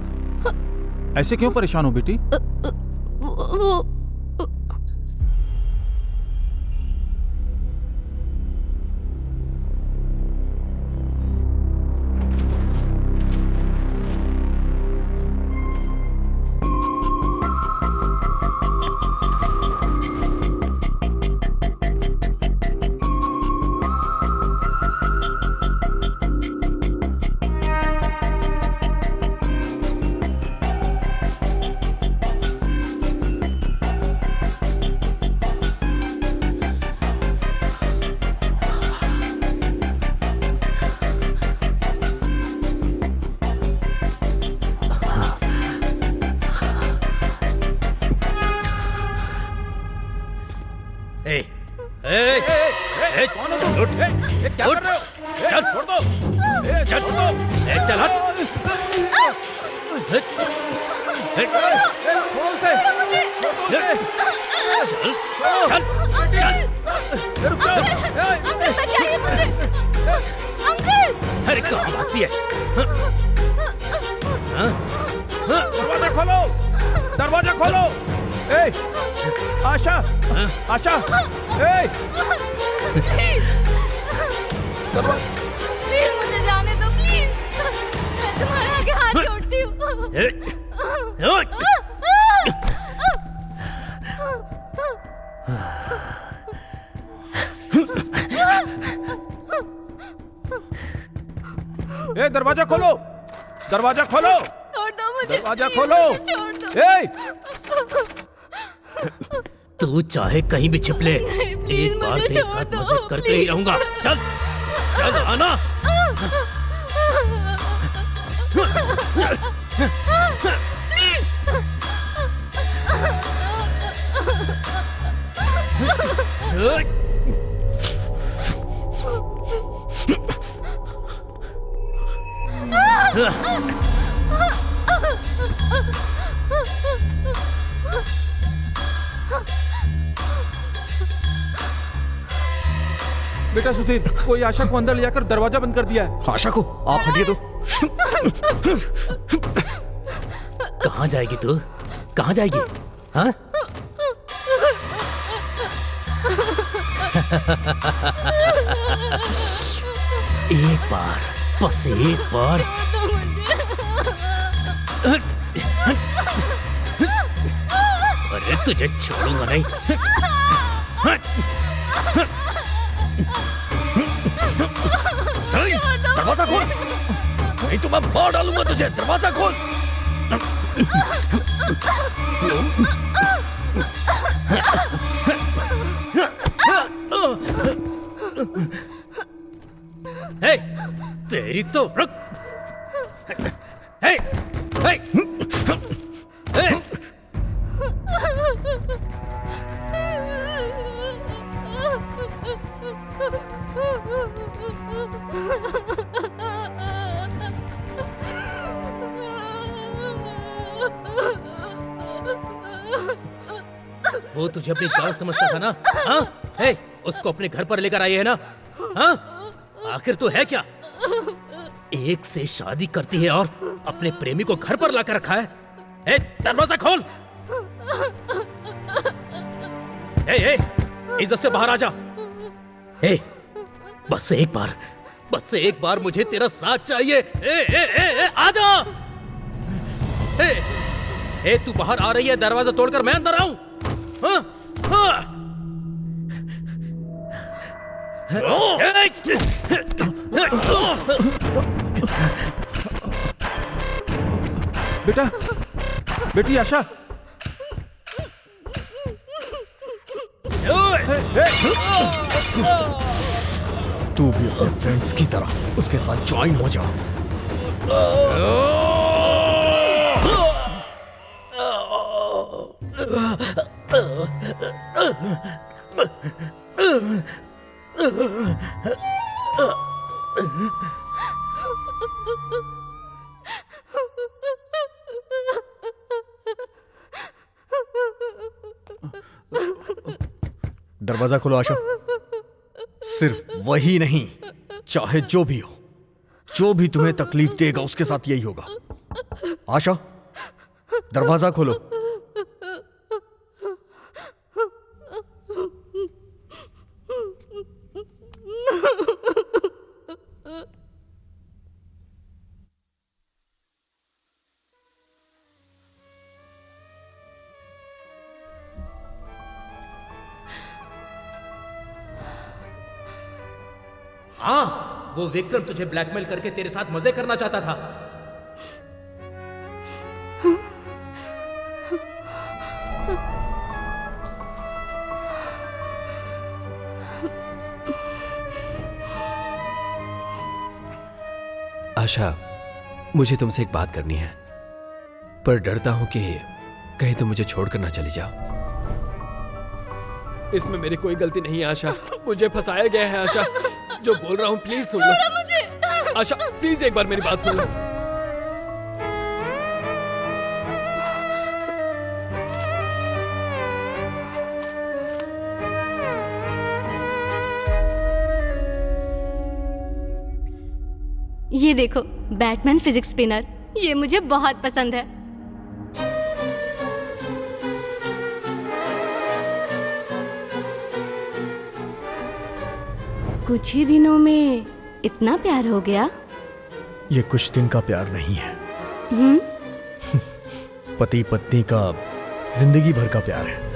ऐसे क्यों परेशान हो बेटी? वो कौन हो तुम? क्या कर रहे हो? चल छोड़ दो, चल छोड़ दो, चल हट। छोड़ो उसे, चल चल चल, रुक जाओ। अंकल बचाइए मुझे, अंकल। अरे कहाँ भागती है? दरवाजा खोलो, दरवाजा खोलो। ए, आशा, आशा, ए, प्लीज मुझे जाने दो, प्लीज। मैं तुम्हारे आगे हाथ जोड़ती हूँ। ए, दरवाजा खोलो, दरवाजा खोलो, छोड़ दो मुझे, दरवाजा प्लीज, खोलो। मुझे छोड़ दो। ए, तू चाहे कहीं भी छिप ले, एक बार तेरे साथ मजे करके ही रहूंगा। चल चल आना। बेटा सुधीर, कोई आशा को अंदर ले जाकर दरवाजा बंद कर दिया है। आशा को आप हटिए तो। कहाँ जाएगी तू? कहाँ जाएगी? हाँ? एक बार, बस एक बार। अरे तुझे छोड़ूंगा नहीं। दरवाजा खोल, नहीं तो मैं मार डालूंगा तुझे। दरवाजा खोल। हे, तेरी तो रुक। हे, हे, हे। वो तुझे अपनी जान समझता था ना? हाँ? हे, उसको अपने घर पर लेकर आई है ना? हाँ? आखिर तो है क्या? एक से शादी करती है और अपने प्रेमी को घर पर लाकर रखा है। हे, दरवाजा खोल। हे, इज्जत से बाहर आ जा। हे, बस एक बार मुझे तेरा साथ चाहिए। आ जा। हे, तू बाहर आ रही है, दरवाजा तोड़कर मैं अंदर आऊं? हाँ? हाँ? बेटा, बेटी आशा। तू भी अपने फ्रेंड्स की तरह उसके साथ ज्वाइन हो जा। दरवाजा खोलो आशा। सिर्फ वही नहीं, चाहे जो भी हो, जो भी तुम्हें तकलीफ देगा उसके साथ यही होगा। आशा, दरवाजा खोलो। हाँ, वो विक्रम तुझे ब्लैकमेल करके तेरे साथ मजे करना चाहता था। आशा, मुझे तुमसे एक बात करनी है, पर डरता हूं कि कहीं तुम मुझे छोड़कर ना चली जाओ। इसमें मेरी कोई गलती नहीं है आशा, मुझे फंसाया गया है आशा। जो बोल रहा हूं प्लीज सुन लो मुझे। आशा प्लीज एक बार मेरी बात सुन लो। ये देखो, बैटमैन फिजिक्स स्पिनर, ये मुझे बहुत पसंद है। कुछ ही दिनों में इतना प्यार हो गया? ये कुछ दिन का प्यार नहीं है, पति पत्नी का जिंदगी भर का प्यार है।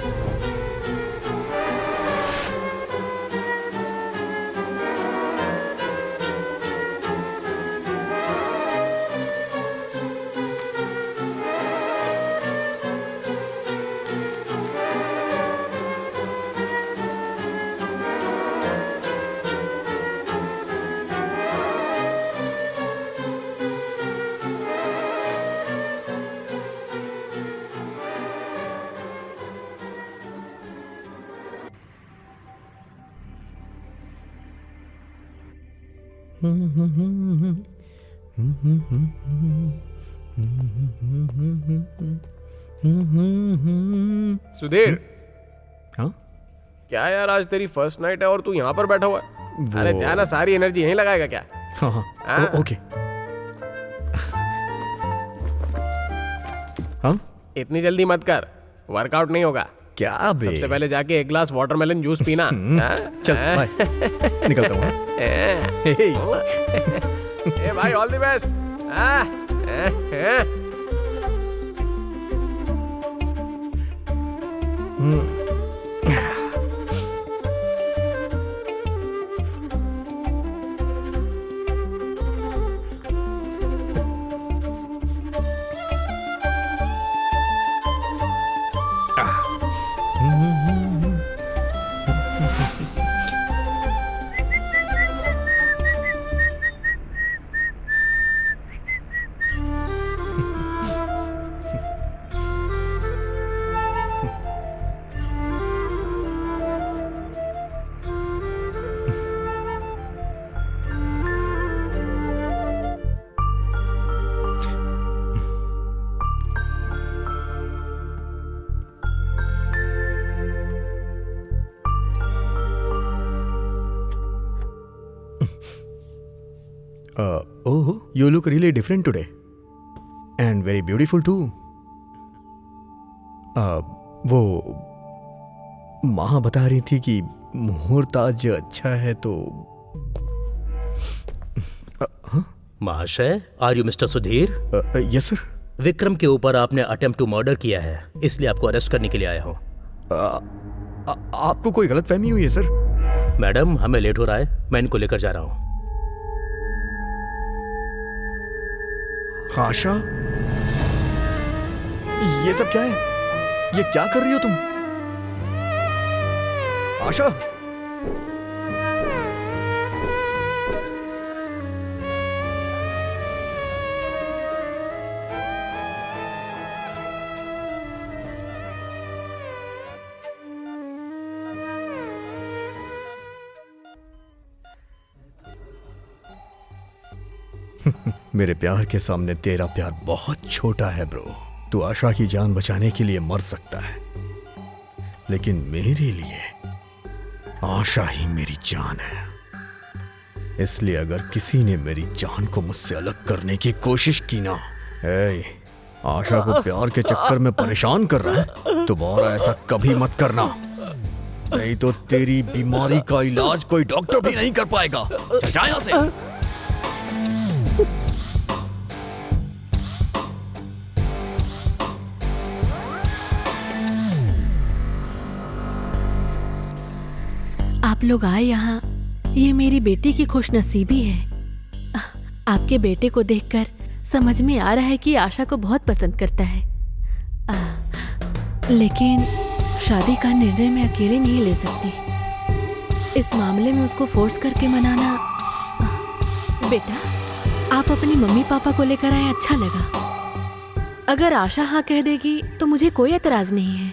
सुधीर, हाँ क्या यार, आज तेरी फर्स्ट नाइट है और तू यहाँ पर बैठा हुआ है? अरे जाना, सारी एनर्जी यहीं लगाएगा क्या? हाँ हाँ ओके। हाँ इतनी जल्दी मत कर, वर्कआउट नहीं होगा। क्या बे? सबसे पहले जाके एक ग्लास वाटरमेलन जूस पीना। चल बाय, निकलता हूँ। ए भाई, all the best. Oh, you look really different today, and very beautiful too. वो माँ बता रही थी कि मुहूर्त आज अच्छा है तो। महाशय, are you mister Sudhir? Yes sir. Vikram के ऊपर आपने अटेम्प्ट टू मर्डर किया है, इसलिए आपको अरेस्ट करने के लिए आया हूँ। आपको कोई गलतफहमी हुई है सर? मैडम, हमें लेट हो रहा है, मैं इनको लेकर जा रहा हूँ। आशा, ये सब क्या है? ये क्या कर रही हो तुम? आशा, मेरे प्यार के सामने तेरा प्यार बहुत छोटा है ब्रो। तू आशा की जान बचाने के लिए मर सकता है, लेकिन मेरे लिए आशा ही मेरी जान है। इसलिए अगर किसी ने मेरी जान को मुझसे अलग करने की कोशिश की ना, आशा को प्यार के चक्कर में परेशान कर रहा है। दोबारा ऐसा कभी मत करना, नहीं तो तेरी बीमारी का इलाज कोई डॉक्टर भी नहीं कर पाएगा। चल जा यहाँ से। आप लोग आए यहाँ, ये मेरी बेटी की खुशनसीबी है। आपके बेटे को देखकर समझ में आ रहा है कि आशा को बहुत पसंद करता है, लेकिन शादी का निर्णय मैं अकेले नहीं ले सकती। इस मामले में उसको फोर्स करके मनाना। बेटा, आप अपनी मम्मी पापा को लेकर आए, अच्छा लगा। अगर आशा हाँ कह देगी तो मुझे कोई एतराज नहीं है।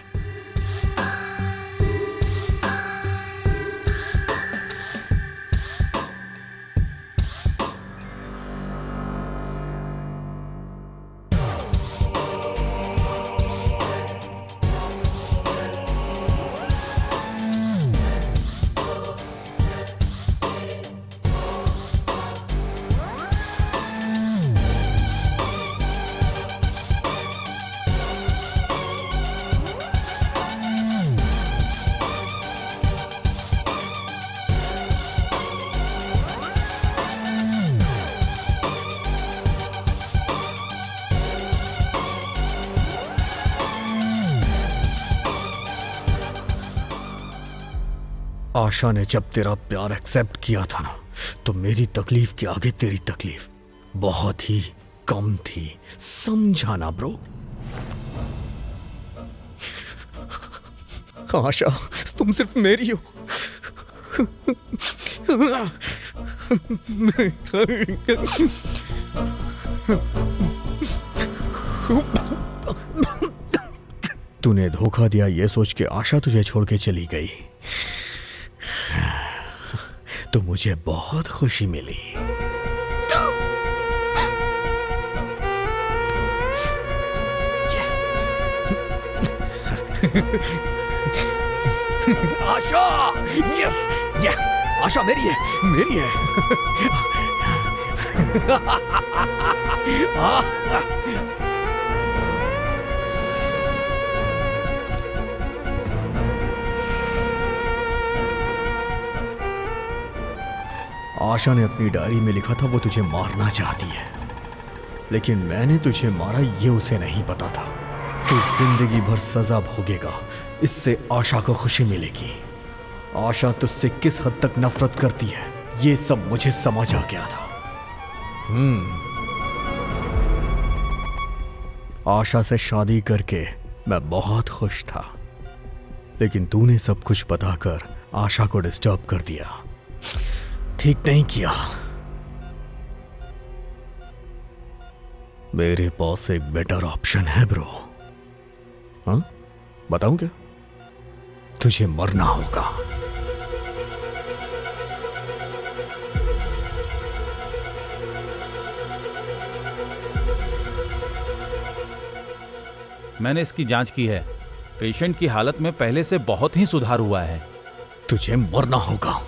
आशा ने जब तेरा प्यार एक्सेप्ट किया था ना, तो मेरी तकलीफ के आगे तेरी तकलीफ बहुत ही कम थी। समझा ना ब्रो? आशा, तुम सिर्फ मेरी हो। तूने धोखा दिया ये सोच के आशा तुझे छोड़ के चली गई, तो मुझे बहुत खुशी मिली। आशा, यस, या आशा मेरी है, मेरी है। आशा ने अपनी डायरी में लिखा था वो तुझे मारना चाहती है, लेकिन मैंने तुझे मारा ये उसे नहीं पता था। तू जिंदगी भर सजा भोगेगा, इससे आशा को खुशी मिलेगी। आशा तुझसे किस हद तक नफरत करती है ये सब मुझे समझ आ गया था। आशा से शादी करके मैं बहुत खुश था, लेकिन तूने सब कुछ बताकर आशा को डिस्टर्ब कर दिया। ठीक नहीं किया। मेरे पास एक बेटर ऑप्शन है ब्रो। हाँ, बताऊं क्या? तुझे मरना होगा। मैंने इसकी जांच की है। पेशेंट की हालत में पहले से बहुत ही सुधार हुआ है। तुझे मरना होगा।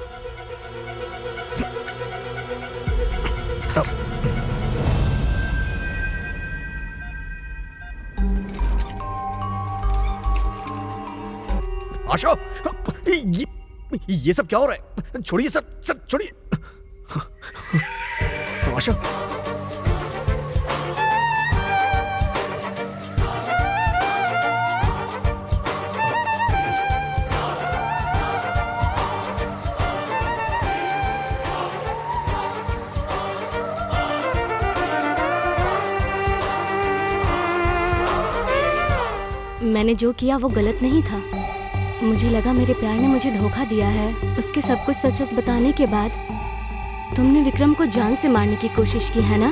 आशा, ये सब क्या हो रहा है? छोड़िए सर, सर छोड़िए। आशा, मैंने जो किया वो गलत नहीं था। मुझे लगा मेरे प्यार ने मुझे धोखा दिया है। उसके सब कुछ सच सच बताने के बाद तुमने विक्रम को जान से मारने की कोशिश की है ना?